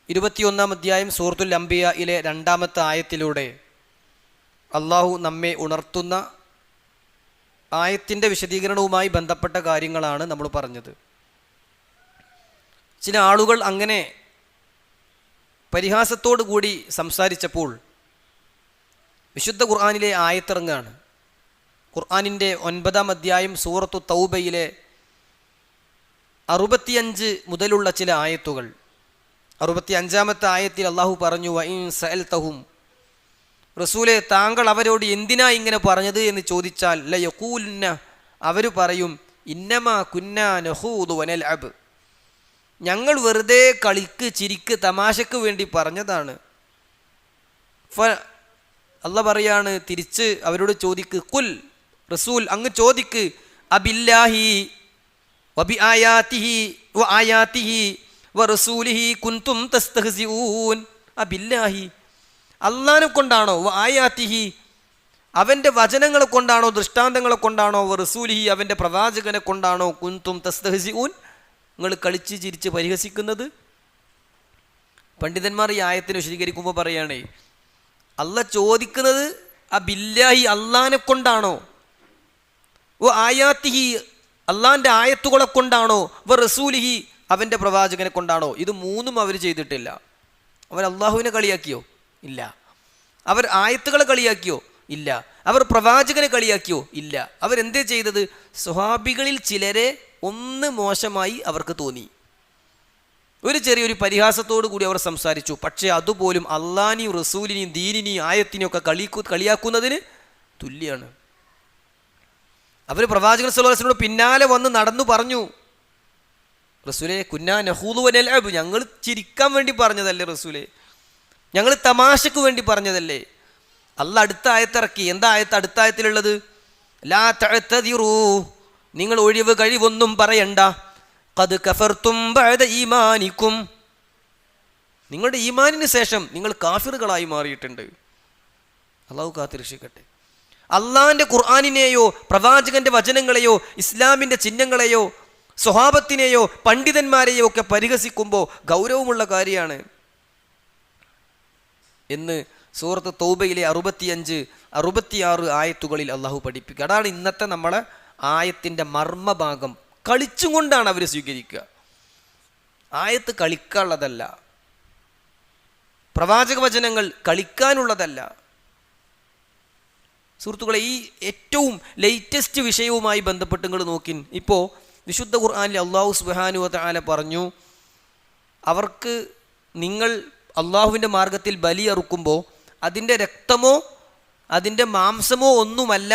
21-ാം അധ്യായം സൂറത്തുൽ അംബിയയിലെ 2-ാമത്തെ ആയത്തിലൂടെ അള്ളാഹു നമ്മെ ഉണർത്തുന്ന ആയത്തിൻ്റെ വിശദീകരണവുമായി ബന്ധപ്പെട്ട കാര്യങ്ങളാണ് നമ്മൾ പറഞ്ഞത്. ചില ആളുകൾ അങ്ങനെ പരിഹാസത്തോടു കൂടി സംസാരിച്ചപ്പോൾ വിശുദ്ധ ഖുർആനിലെ ആയത്തിറങ്ങാണ്. ഖുർആനിൻ്റെ 9-ാം അധ്യായം സൂറത്തു തൗബയിലെ 65 മുതലുള്ള ചില ആയത്തുകൾ. 65-ാമത്തെ ആയത്തിൽ അള്ളാഹു പറഞ്ഞു, വഇൻ സഅൽതഹും, റസൂലെ താങ്കൾ അവരോട് എന്തിനാ ഇങ്ങനെ പറഞ്ഞത് എന്ന് ചോദിച്ചാൽ ലയഖൂലുന്ന, അവർ പറയും ഇന്നമാ കുന്നാ നഖൂദു വനൽഅബ്, ഞങ്ങൾ വെറുതെ കളിക്ക് ചിരിക്ക് തമാശക്ക് വേണ്ടി പറഞ്ഞതാണ്. അള്ളാഹ് പറയാണ് തിരിച്ച് അവരോട് ചോദിക്ക്, കുൽ റസൂൽ അങ്ങ് ചോദിക്ക്, അബില്ലാഹി വബി ആയാതിഹി വആയാതിഹി വറസൂലിഹി കുൻതും തസ്തഹ്സിഊൻ. അബില്ലാഹി, അള്ളാഹിനെ കൊണ്ടാണോ, വആയാതിഹി അവൻ്റെ വചനങ്ങളെ കൊണ്ടാണോ, ദൃഷ്ടാന്തങ്ങളെ കൊണ്ടാണോ, റസൂലിഹി അവൻ്റെ പ്രവാചകനെ കൊണ്ടാണോ, കുൻതും തസ്തഹ്സിഊൻ നിങ്ങൾ കളിച്ച് ചിരിച്ച് പരിഹസിക്കുന്നത്? പണ്ഡിതന്മാർ ഈ ആയത്തിന് വിശദീകരിക്കുമ്പോൾ പറയുകയാണേ, അള്ളാഹ് ചോദിക്കുന്നത് അബില്ലാഹി അള്ളാഹിനെ കൊണ്ടാണോ, വ ആയാത്തിഹി അള്ളാഹിൻ്റെ ആയത്തുകളെ കൊണ്ടാണോ, വ റസൂലിഹി അവൻ്റെ പ്രവാചകനെ കൊണ്ടാണോ? ഇത് മൂന്നും അവർ ചെയ്തിട്ടില്ല. അവർ അള്ളാഹുവിനെ കളിയാക്കിയോ? ഇല്ല. അവർ ആയത്തുകളെ കളിയാക്കിയോ? ഇല്ല. അവർ പ്രവാചകനെ കളിയാക്കിയോ? ഇല്ല. അവരെന്തേ ചെയ്തത്? സ്വഹാബികളിൽ ചിലരെ ഒന്ന് മോശമായി അവർക്ക് തോന്നി, ഒരു ചെറിയൊരു പരിഹാസത്തോടു കൂടി അവർ സംസാരിച്ചു. പക്ഷേ അതുപോലും അള്ളാഹിനെയും റസൂലിനെയും ദീനിനെയും ആയത്തിനെയും ഒക്കെ കളിയാക്കുന്നതിന് തുല്യമാണ്. അവർ പ്രവാചകൻ സ്വല്ലല്ലാഹു അലൈഹി വസല്ലം പിന്നാലെ വന്ന് നടന്നു പറഞ്ഞു, റസൂലെ കുന്നാ നഖൂദു വനൽഅബ്, ഞങ്ങൾ ചിരിക്കാൻ വേണ്ടി പറഞ്ഞതല്ലേ റസൂലെ, ഞങ്ങൾ തമാശക്ക് വേണ്ടി പറഞ്ഞതല്ലേ. അള്ളാഹ് അടുത്ത ആയത്തിറക്കി. എന്താ ആയത്ത് അടുത്ത ആയത്തിലുള്ളത്? ലാ തഅ്തദിറൂ, നിങ്ങൾ ഒഴിവ് കഴിവൊന്നും പറയണ്ട, ഖദ് കഫർതും ബഅദ ഈമാനിക്കും, നിങ്ങളുടെ ഈമാനിന് ശേഷം നിങ്ങൾ കാഫിറുകളായി മാറിയിട്ടുണ്ട്. അള്ളാഹു കാത്തിരക്ഷിക്കട്ടെ. അള്ളാഹിൻ്റെ ഖുർആനിനെയോ പ്രവാചകന്റെ വചനങ്ങളെയോ ഇസ്ലാമിൻ്റെ ചിഹ്നങ്ങളെയോ സ്വഹാബത്തിനെയോ പണ്ഡിതന്മാരെയോ ഒക്കെ പരിഹസിക്കുമ്പോൾ ഗൗരവമുള്ള കാര്യമാണ് എന്ന് സൂറത്ത് തൗബയിലെ 65, 66 ആയത്തുകളിൽ അള്ളാഹു പഠിപ്പിക്കുക. അതാണ് ഇന്നത്തെ നമ്മളെ ആയത്തിൻ്റെ മർമ്മഭാഗം. കളിച്ചും കൊണ്ടാണ് അവർ സ്വീകരിക്കുക. ആയത്ത് കളിക്കാനുള്ളതല്ല, പ്രവാചക വചനങ്ങൾ കളിക്കാനുള്ളതല്ല. സുഹൃത്തുക്കളെ, ഈ ഏറ്റവും ലേറ്റസ്റ്റ് വിഷയവുമായി ബന്ധപ്പെട്ട് നിങ്ങൾ നോക്കിൻ. ഇപ്പോൾ വിശുദ്ധ ഖുർആനിൽ അള്ളാഹു സുബ്ഹാനഹു വ തആല പറഞ്ഞു, അവർക്ക് നിങ്ങൾ അള്ളാഹുവിൻ്റെ മാർഗത്തിൽ ബലിയറുക്കുമ്പോൾ അതിൻ്റെ രക്തമോ അതിൻ്റെ മാംസമോ ഒന്നുമല്ല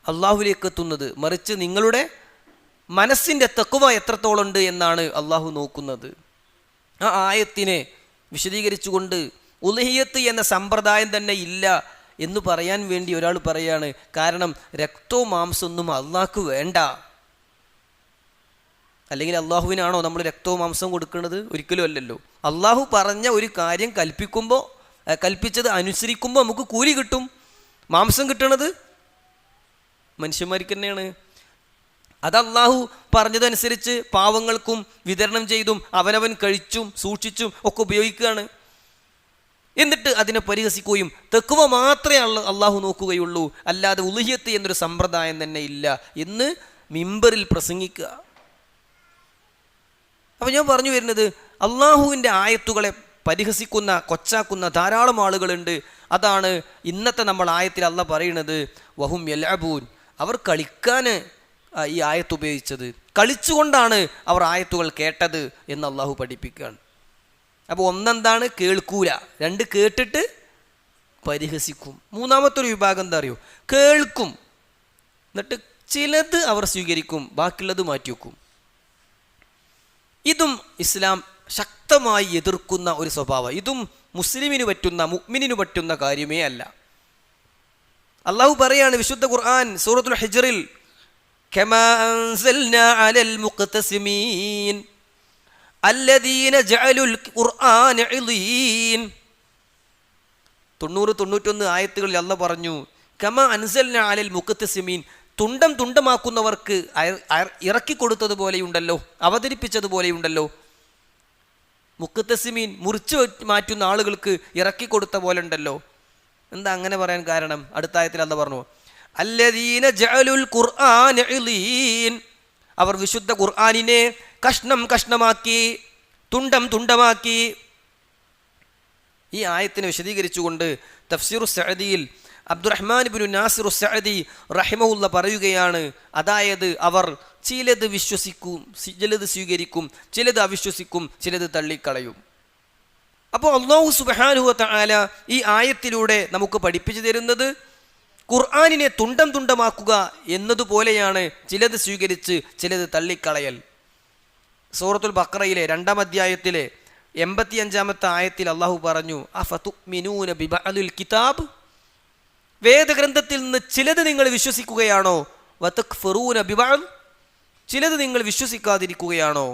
അള്ളാഹുവിലേക്ക് എത്തുന്നത്, മറിച്ച് നിങ്ങളുടെ മനസ്സിൻ്റെ തഖ്വ എത്രത്തോളുണ്ട് എന്നാണ് അള്ളാഹു നോക്കുന്നത്. ആ ആയത്തിനെ വിശദീകരിച്ചുകൊണ്ട് ഉൽഹിയ്യത്ത് എന്ന സമ്പ്രദായം തന്നെ ഇല്ല എന്ന് പറയാൻ വേണ്ടി ഒരാൾ പറയാണ്, കാരണം രക്തവും മാംസമൊന്നും അള്ളാഹ്ക്ക് വേണ്ട. അല്ലെങ്കിൽ അള്ളാഹുവിനാണോ നമ്മൾ രക്തവും മാംസവും കൊടുക്കുന്നത്? ഒരിക്കലും അല്ലല്ലോ. അള്ളാഹു പറഞ്ഞ ഒരു കാര്യം കൽപ്പിച്ചത് അനുസരിക്കുമ്പോൾ നമുക്ക് കൂലി കിട്ടും. മാംസം കിട്ടണത് മനുഷ്യന്മാർക്ക് തന്നെയാണ്. അത് അള്ളാഹു പറഞ്ഞതനുസരിച്ച് പാവങ്ങൾക്കും വിതരണം ചെയ്തും അവനവൻ കഴിച്ചും സൂക്ഷിച്ചും ഒക്കെ ഉപയോഗിക്കുകയാണ്. എന്നിട്ട് അതിനെ പരിഹസിക്കുകയും തഖ്വ മാത്രമേ അള്ളാഹു നോക്കുകയുള്ളൂ, അല്ലാതെ ഉൽഹിയ്യത്ത് എന്നൊരു സമ്പ്രദായം തന്നെ ഇല്ല എന്ന് മിമ്പറിൽ പ്രസംഗിക്കുക. അപ്പോൾ ഞാൻ പറഞ്ഞു വരുന്നത്, അള്ളാഹുവിൻ്റെ ആയത്തുകളെ പരിഹസിക്കുന്ന കൊച്ചാക്കുന്ന ധാരാളം ആളുകളുണ്ട്. അതാണ് ഇന്നത്തെ നമ്മൾ ആയത്തിൽ അള്ളാഹ് പറയുന്നത്, വഹും യൽഅബൂൻ, അവർ കളിക്കാൻ ഈ ആയത്ത് ഉപയോഗിച്ചത്, കളിച്ചുകൊണ്ടാണ് അവർ ആയത്തുകൾ കേട്ടത് എന്ന് അള്ളാഹു പഠിപ്പിക്കുകയാണ്. അപ്പോൾ ഒന്നെന്താണ്? കേൾക്കൂല. 2 കേട്ടിട്ട് പരിഹസിക്കും. മൂന്നാമത്തെ ഒരു വിഭാഗം എന്താ അറിയോ? കേൾക്കും, എന്നിട്ട് ചിലത് അവർ സ്വീകരിക്കും, ബാക്കിയുള്ളത് മാറ്റിവെക്കും. ഇതും ഇസ്ലാം ശക്തമായി എതിർക്കുന്ന ഒരു സ്വഭാവം. ഇതും മുസ്ലിമിന് പറ്റുന്ന മുഅ്മിനിന് പറ്റുന്ന കാര്യമേ അല്ല. അള്ളാഹു പറയാണ് വിശുദ്ധ ഖുർആൻ സൂറത്തുൽ ഹിജ്റിൽ, കമാ അൻസൽനാ അലൽ മുഖ്തസിമീൻ അല്ലദീന ജഅലുൽ ഖുർആന ഇളീൻ, 91 ആയത്തുകളിൽ അല്ലാഹ് പറഞ്ഞു, കമാ അൻസൽനാ അലൽ മുഖത്തസിമീൻ, തുണ്ടം തുണ്ടമാക്കുന്നവർക്ക് ഇറക്കിക്കൊടുത്തതുപോലെയുണ്ടല്ലോ, അവതരിപ്പിച്ചതുപോലെയുണ്ടല്ലോ. മുഖത്തസിമീൻ, മുറിച്ചു മാറ്റുന്ന ആളുകൾക്ക് ഇറക്കിക്കൊടുത്ത പോലെ ഉണ്ടല്ലോ. എന്താ അങ്ങനെ പറയാൻ കാരണം? അടുത്ത ആയത്തിൽ അല്ലാഹ് പറഞ്ഞു, അല്ലദീന ജഅലുൽ ഖുർആന ഇളീൻ, അവർ വിശുദ്ധ ഖുർആനിനെ കഷ്ണം കഷ്ണമാക്കി, തുണ്ടം തുണ്ടമാക്കി. ഈ ആയത്തിനെ വിശദീകരിച്ചുകൊണ്ട് തഫ്സീറു സഅദിയിൽ അബ്ദുറഹ്മാൻ ഇബ്നു നാസിർ സഅദി റഹിമഹുല്ല പറയുകയാണ്, അതായത് അവർ ചിലത് വിശ്വസിക്കും, ചിലത് സ്വീകരിക്കും, ചിലത് അവിശ്വസിക്കും, ചിലത് തള്ളിക്കളയും. അപ്പോൾ അല്ലാഹു സുബ്ഹാനഹു വ തആല ഈ ആയത്തിലൂടെ നമുക്ക് പഠിപ്പിച്ചു തരുന്നത് ഖുർആനിനെ തുണ്ടം തുണ്ടമാക്കുക എന്നതുപോലെയാണ് ചിലത് സ്വീകരിച്ച് ചിലത് തള്ളിക്കളയൽ. സൂറത്തുൽ ബഖറയിലെ 2-ാം അധ്യായത്തിലെ 85-ാമത്തെ ആയത്തിൽ അല്ലാഹു പറഞ്ഞു, അഫതുഅ്മിനൂന ബിബഅദിൽ കിതാബ്, വേദഗ്രന്ഥത്തിൽ നിന്ന് ചിലത് നിങ്ങൾ വിശ്വസിക്കുകയാണോ, വതക്ഫറൂന ബിബഅദ്, ചിലത് നിങ്ങൾ വിശ്വസിക്കാതിരിക്കുകയാണോ.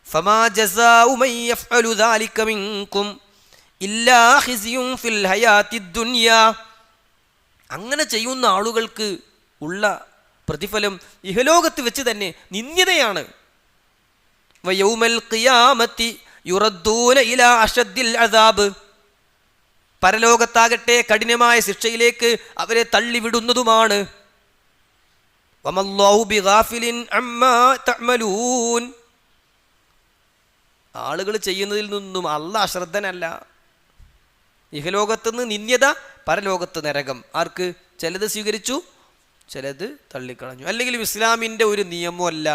ഫമാ ജസാഉ മൻ യഫ്അലു ദാലിക മിൻകും ഇല്ലാ ഖിസ്യുൻ ഫിൽ ഹയാത്തിദ് ദുനിയാ, അങ്ങനെ ചെയ്യുന്ന ആളുകൾക്ക് ഉള്ള പ്രതിഫലം ഇഹലോകത്ത് വെച്ച് തന്നെ നിന്ദ്യതയാണ്. വയൗമൽ ഖിയാമത്തി യുറദ്ദൂന ഇലാ അശദ്ദിൽ അദാബ്, പരലോകത്താകട്ടെ കഠിനമായ ശിക്ഷയിലേക്ക് അവരെ തള്ളിവിടുന്നതുമാണ്. വമല്ലാഹു ബിഗാഫിലിൻ അമ്മാ തഅമലൂൻ, ആളുകൾ ചെയ്യുന്നതിൽ നിന്നും അല്ലാഹ് അശ്രദ്ധനല്ല. ഇഹലോകത്തുനിന്ന് നിന്ദ്യത, പരലോകത്ത് നരകം. ആർക്ക്? ചിലത് സ്വീകരിച്ചു, ചിലത് തള്ളിക്കളഞ്ഞു. അല്ലെങ്കിൽ ഇസ്ലാമിൻ്റെ ഒരു നിയമമല്ല,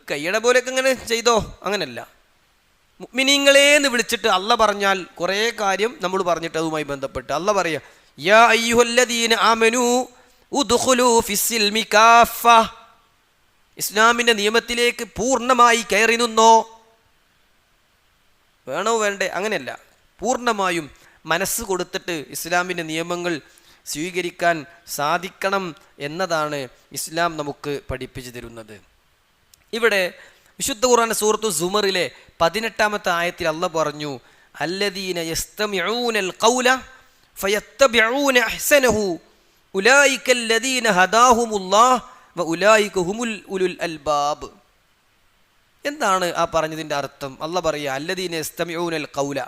കയ്യടെ പോലെയൊക്കെ ഇങ്ങനെ ചെയ്തോ, അങ്ങനല്ല. മുഅ്മിനീങ്ങളേന്ന് വിളിച്ചിട്ട് അല്ലാഹ് പറഞ്ഞാൽ കുറേ കാര്യം നമ്മൾ പറഞ്ഞിട്ട് അതുമായി ബന്ധപ്പെട്ട് അല്ലാഹ് പറയുക, യാ അയ്യുഹല്ലദീന ആമനൂ ഉദ്ഖുലൂ ഫിസ്സിൽമി കാഫ, ഇസ്ലാമിൻ്റെ നിയമത്തിലേക്ക് പൂർണ്ണമായി കയറി നിന്നോ. വേണോ വേണ്ടേ, അങ്ങനെയല്ല, പൂർണ്ണമായും മനസ്സ് കൊടുത്തിട്ട് ഇസ്ലാമിൻ്റെ നിയമങ്ങൾ സ്വീകരിക്കാൻ സാധിക്കണം എന്നതാണ് ഇസ്ലാം നമുക്ക് പഠിപ്പിച്ചു തരുന്നത്. ഇവിടെ വിശുദ്ധ ഖുർആൻ സൂറത്തു സുമറിലെ 18-ാമത്തെ ആയത്തിൽ അല്ലാഹ് പറഞ്ഞു, അല്ലദീന യസ്തമിഊനൽ ഖൗല ഫയത്തബിഊന അഹ്സനഹു ഉലൈകല്ലദീന ഹദാഹുമുല്ലാഹ് വഉലൈക ഹുമുൽ ഉലുൽ അൽബാബ്. എന്താണ് ആ പറഞ്ഞതിൻ്റെ അർത്ഥം? അല്ലാഹ് പറയുക, അല്ലദീന യസ്തമിഊനൽ ഖൗല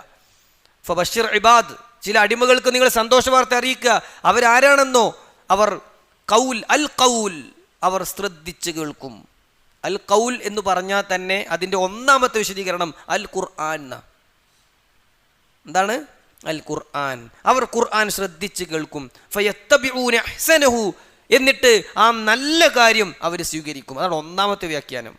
ഫബശ്ശിർ ഇബാദ്, ചില അടിമകൾക്ക് നിങ്ങൾ സന്തോഷ വാർത്ത അറിയിക്കുക. അവരാരാണെന്നോ, അവർ ഖൗൽ, അൽ ഖൗൽ, അവർ ശ്രദ്ധിച്ച് കേൾക്കും. അൽ ഖൗൽ എന്ന് പറഞ്ഞാൽ തന്നെ അതിൻ്റെ 1-ാമത്തെ വിശദീകരണം അൽ ഖുർആൻ. എന്താണ് അൽ ഖുർആൻ? അവർ ഖുർആൻ ശ്രദ്ധിച്ച് കേൾക്കും. ഫയത്തബിഊന അഹ്സനഹു, എന്നിട്ട് ആ നല്ല കാര്യം അവർ സ്വീകരിക്കും. അതാണ് 1-ാമത്തെ വ്യാഖ്യാനം.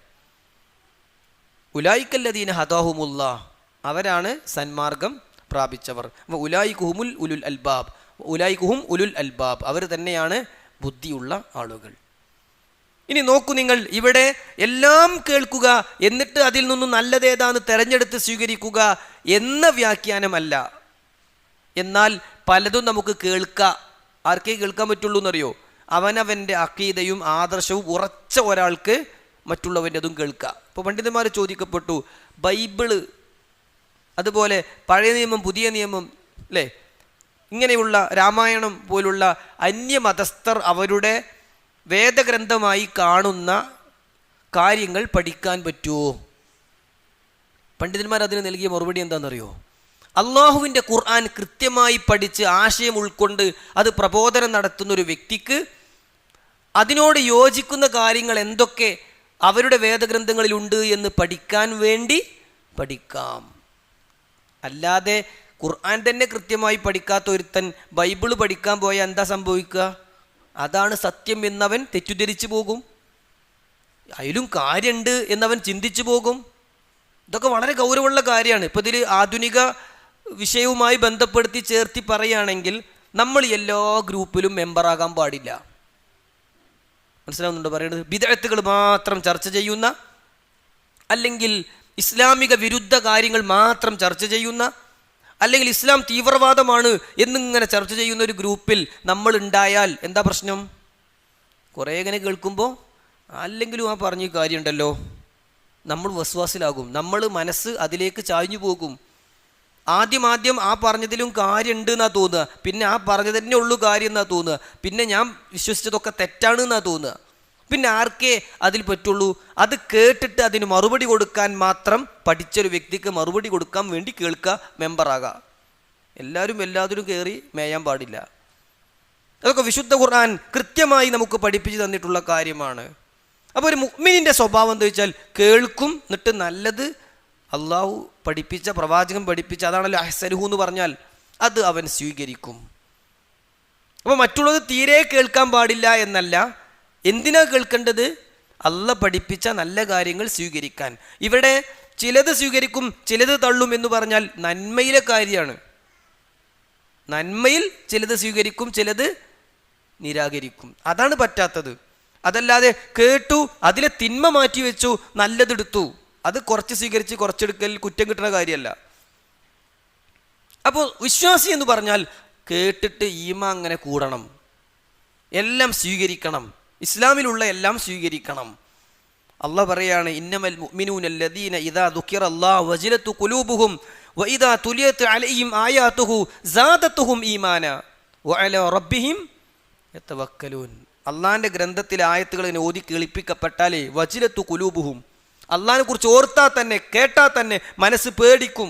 ഉലൈകല്ലദീന ഹദാഹുമുല്ലാഹ്, അവരാണ് സന്മാർഗം പ്രാപിച്ചവർ. ഉലൈകുഹുമുൽ ഉലുൽ അൽബാബ്, ഉലൈകുഹും ഉലുൽ അൽബാബ്, അവർ തന്നെയാണ് ബുദ്ധിയുള്ള ആളുകൾ. ഇനി നോക്കൂ നിങ്ങൾ, ഇവിടെ എല്ലാം കേൾക്കുക എന്നിട്ട് അതിൽ നിന്നും നല്ലതേതാന്ന് തെരഞ്ഞെടുത്ത് സ്വീകരിക്കുക എന്ന വ്യാഖ്യാനമല്ല. എന്നാൽ പലതും നമുക്ക് കേൾക്കാം. ആർക്കേ കേൾക്കാൻ പറ്റുള്ളൂ എന്നറിയോ? അവനവൻ്റെ അഖീദയും ആദർശവും ഉറച്ച ഒരാൾക്ക് മറ്റുള്ളവൻ്റെ അതും കേൾക്കാം. ഇപ്പോൾ പണ്ഡിതന്മാർ ചോദിക്കപ്പെട്ടു, ബൈബിള്, അതുപോലെ പഴയ നിയമം, പുതിയ നിയമം, അല്ലേ, ഇങ്ങനെയുള്ള രാമായണം പോലുള്ള അന്യമതസ്ഥർ അവരുടെ വേദഗ്രന്ഥമായി കാണുന്ന കാര്യങ്ങൾ പഠിക്കാൻ പറ്റുമോ? പണ്ഡിതന്മാർ അതിന് നൽകിയ മറുപടി എന്താണെന്നറിയോ? അള്ളാഹുവിൻ്റെ ഖുർആൻ കൃത്യമായി പഠിച്ച് ആശയം ഉൾക്കൊണ്ട് അത് പ്രബോധനം നടത്തുന്ന ഒരു വ്യക്തിക്ക് അതിനോട് യോജിക്കുന്ന കാര്യങ്ങൾ എന്തൊക്കെ അവരുടെ വേദഗ്രന്ഥങ്ങളിലുണ്ട് എന്ന് പഠിക്കാൻ വേണ്ടി പഠിക്കാം. അല്ലാതെ ഖുർആൻ തന്നെ കൃത്യമായി പഠിക്കാത്ത ഒരുത്തൻ ബൈബിള് പഠിക്കാൻ പോയാൽ എന്താ സംഭവിക്കുക? അതാണ് സത്യം എന്നവൻ തെറ്റിദ്ധരിച്ചു പോകും, അതിലും കാര്യമുണ്ട് എന്നവൻ ചിന്തിച്ചു പോകും. ഇതൊക്കെ വളരെ ഗൗരവമുള്ള കാര്യമാണ്. ഇപ്പോൾ ഇതിൽ ആധുനിക വിഷയവുമായി ബന്ധപ്പെടുത്തി ചേർത്തി പറയുകയാണെങ്കിൽ നമ്മൾ എല്ലാ ഗ്രൂപ്പിലും മെമ്പറാകാൻ പാടില്ല. മനസ്സിലാവുന്നുണ്ടോ പറയുന്നത്? ബിദ്അത്തുകൾ മാത്രം ചർച്ച ചെയ്യുന്ന, അല്ലെങ്കിൽ ഇസ്ലാമിക വിരുദ്ധ കാര്യങ്ങൾ മാത്രം ചർച്ച ചെയ്യുന്ന, അല്ലെങ്കിൽ ഇസ്ലാം തീവ്രവാദമാണ് എന്നിങ്ങനെ ചർച്ച ചെയ്യുന്ന ഒരു ഗ്രൂപ്പിൽ നമ്മൾ ഉണ്ടായാൽ എന്താ പ്രശ്നം? കുറേ ഇങ്ങനെ കേൾക്കുമ്പോൾ അല്ലെങ്കിലും ആ പറഞ്ഞ കാര്യമുണ്ടല്ലോ, നമ്മൾ വസ്വാസിലാകും, നമ്മൾ മനസ്സ് അതിലേക്ക് ചായ്ഞ്ഞു പോകും. ആദ്യം ആ പറഞ്ഞതിലും കാര്യമുണ്ട് എന്നാ തോന്നുക, പിന്നെ ആ പറഞ്ഞത് തന്നെ ഉള്ളൂ കാര്യം എന്നാ തോന്നുക, പിന്നെ ഞാൻ വിശ്വസിച്ചതൊക്കെ തെറ്റാണ് എന്നാ തോന്നുക. പിന്നെ ആർക്കേ അതിൽ പറ്റുള്ളൂ? അത് കേട്ടിട്ട് അതിന് മറുപടി കൊടുക്കാൻ മാത്രം പഠിച്ചൊരു വ്യക്തിക്ക് മറുപടി കൊടുക്കാൻ വേണ്ടി കേൾക്കുക, മെമ്പറാകാം. എല്ലാവരും എല്ലാത്തിലും കയറി മേയാൻ പാടില്ല. അതൊക്കെ വിശുദ്ധ ഖുർആൻ കൃത്യമായി നമുക്ക് പഠിപ്പിച്ച് തന്നിട്ടുള്ള കാര്യമാണ്. അപ്പോൾ ഒരു മുഅ്മിനിൻ്റെ സ്വഭാവം എന്താ വെച്ചാൽ കേൾക്കും, എന്നിട്ട് നല്ലത് അള്ളാഹു പഠിപ്പിച്ച, പ്രവാചകൻ പഠിപ്പിച്ച, അതാണല്ലോ അഹ്സനുഹു എന്ന് പറഞ്ഞാൽ, അത് അവൻ സ്വീകരിക്കും. അപ്പോൾ മറ്റുള്ളത് തീരെ കേൾക്കാൻ പാടില്ല എന്നല്ല. എന്തിനാ കേൾക്കേണ്ടത്? അള്ളാഹ് പഠിപ്പിച്ച നല്ല കാര്യങ്ങൾ സ്വീകരിക്കാൻ. ഇവിടെ ചിലത് സ്വീകരിക്കും, ചിലത് തള്ളും എന്ന് പറഞ്ഞാൽ നന്മയിലെ കാര്യമാണ്. നന്മയിൽ ചിലത് സ്വീകരിക്കും, ചിലത് നിരാകരിക്കും. അതാണ് പറ്റാത്തത്. അതല്ലാതെ കേട്ടു, അതിലെ തിന്മ മാറ്റി വെച്ചു, നല്ലതെടുത്തു, അത് കുറച്ച് സ്വീകരിച്ച് കുറച്ചെടുക്കൽ കുറ്റം കിട്ടുന്ന കാര്യമല്ല. അപ്പോൾ വിശ്വാസി എന്ന് പറഞ്ഞാൽ കേട്ടിട്ട് ഈമാൻ അങ്ങനെ കൂടണം, എല്ലാം സ്വീകരിക്കണം, ഇസ്ലാമിലുള്ള എല്ലാം സ്വീകരിക്കണം. അള്ളാഹ് പറയാണ്, ഇന്നമൽ മുഅ്മിനൂന അല്ലദീന ഇദാ ദുകിറല്ലാഹു വജിലതു ഖുലൂബുഹും വഇദാ തുലിയത് അലൈഹിം ആയാതുഹു സാദത്തുഹും ഈമാന വഅലാ റബ്ബിഹിം യതവക്കലൂൻ. അള്ളാഹിൻ്റെ ഗ്രന്ഥത്തിലെ ആയത്തുകൾ ഓതി കേൾപ്പിക്കപ്പെട്ടാലേ വജിലത്തു ഖുലൂബുഹും, അള്ളാഹിനെ കുറിച്ച് ഓർത്താൽ തന്നെ, കേട്ടാൽ തന്നെ മനസ്സ് പേടിക്കും.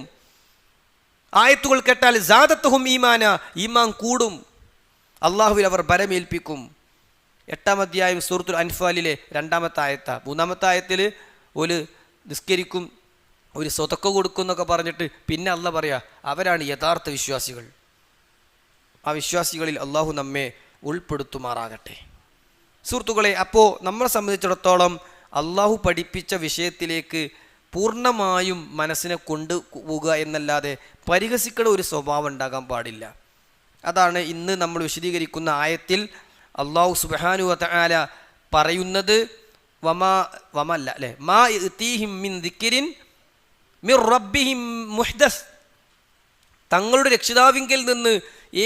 ആയത്തുകൾ കേട്ടാൽ സാദത്തുഹും ഈമാന, ഈമാൻ കൂടും, അള്ളാഹുവിൽ അവർ ബലമേൽപ്പിക്കും. 8-ാം അധ്യായം സൂറത്തുൽ അൻഫാലിലെ 2-ാമത്തെ ആയത്താ. 3-ാമത്തെ ആയത്തിൽ ഒരു നിസ്കരിക്കും, ഒരു സ്വതക്ക കൊടുക്കും എന്നൊക്കെ പറഞ്ഞിട്ട് പിന്നെ അള്ളാഹ് പറയാ അവരാണ് യഥാർത്ഥ വിശ്വാസികൾ. ആ വിശ്വാസികളിൽ അള്ളാഹു നമ്മെ ഉൾപ്പെടുത്തുമാറാകട്ടെ. സുഹൃത്തുക്കളെ, അപ്പോൾ നമ്മളെ സംബന്ധിച്ചിടത്തോളം അള്ളാഹു പഠിപ്പിച്ച വിഷയത്തിലേക്ക് പൂർണ്ണമായും മനസ്സിനെ കൊണ്ടുപോകുക എന്നല്ലാതെ പരിഹസിക്കുന്ന ഒരു സ്വഭാവം ഉണ്ടാകാൻ പാടില്ല. അതാണ് ഇന്ന് നമ്മൾ വിശദീകരിക്കുന്ന ആയത്തിൽ അള്ളാഹു സുബ്ഹാനഹു വ തആല പറയുന്നത്. മാ യഅതീഹിം മിൻ ദിക്രിൻ മിർ റബ്ബിഹിം മുഹ്ദസ്, തങ്ങളുടെ രക്ഷിതാവിങ്കിൽ നിന്ന്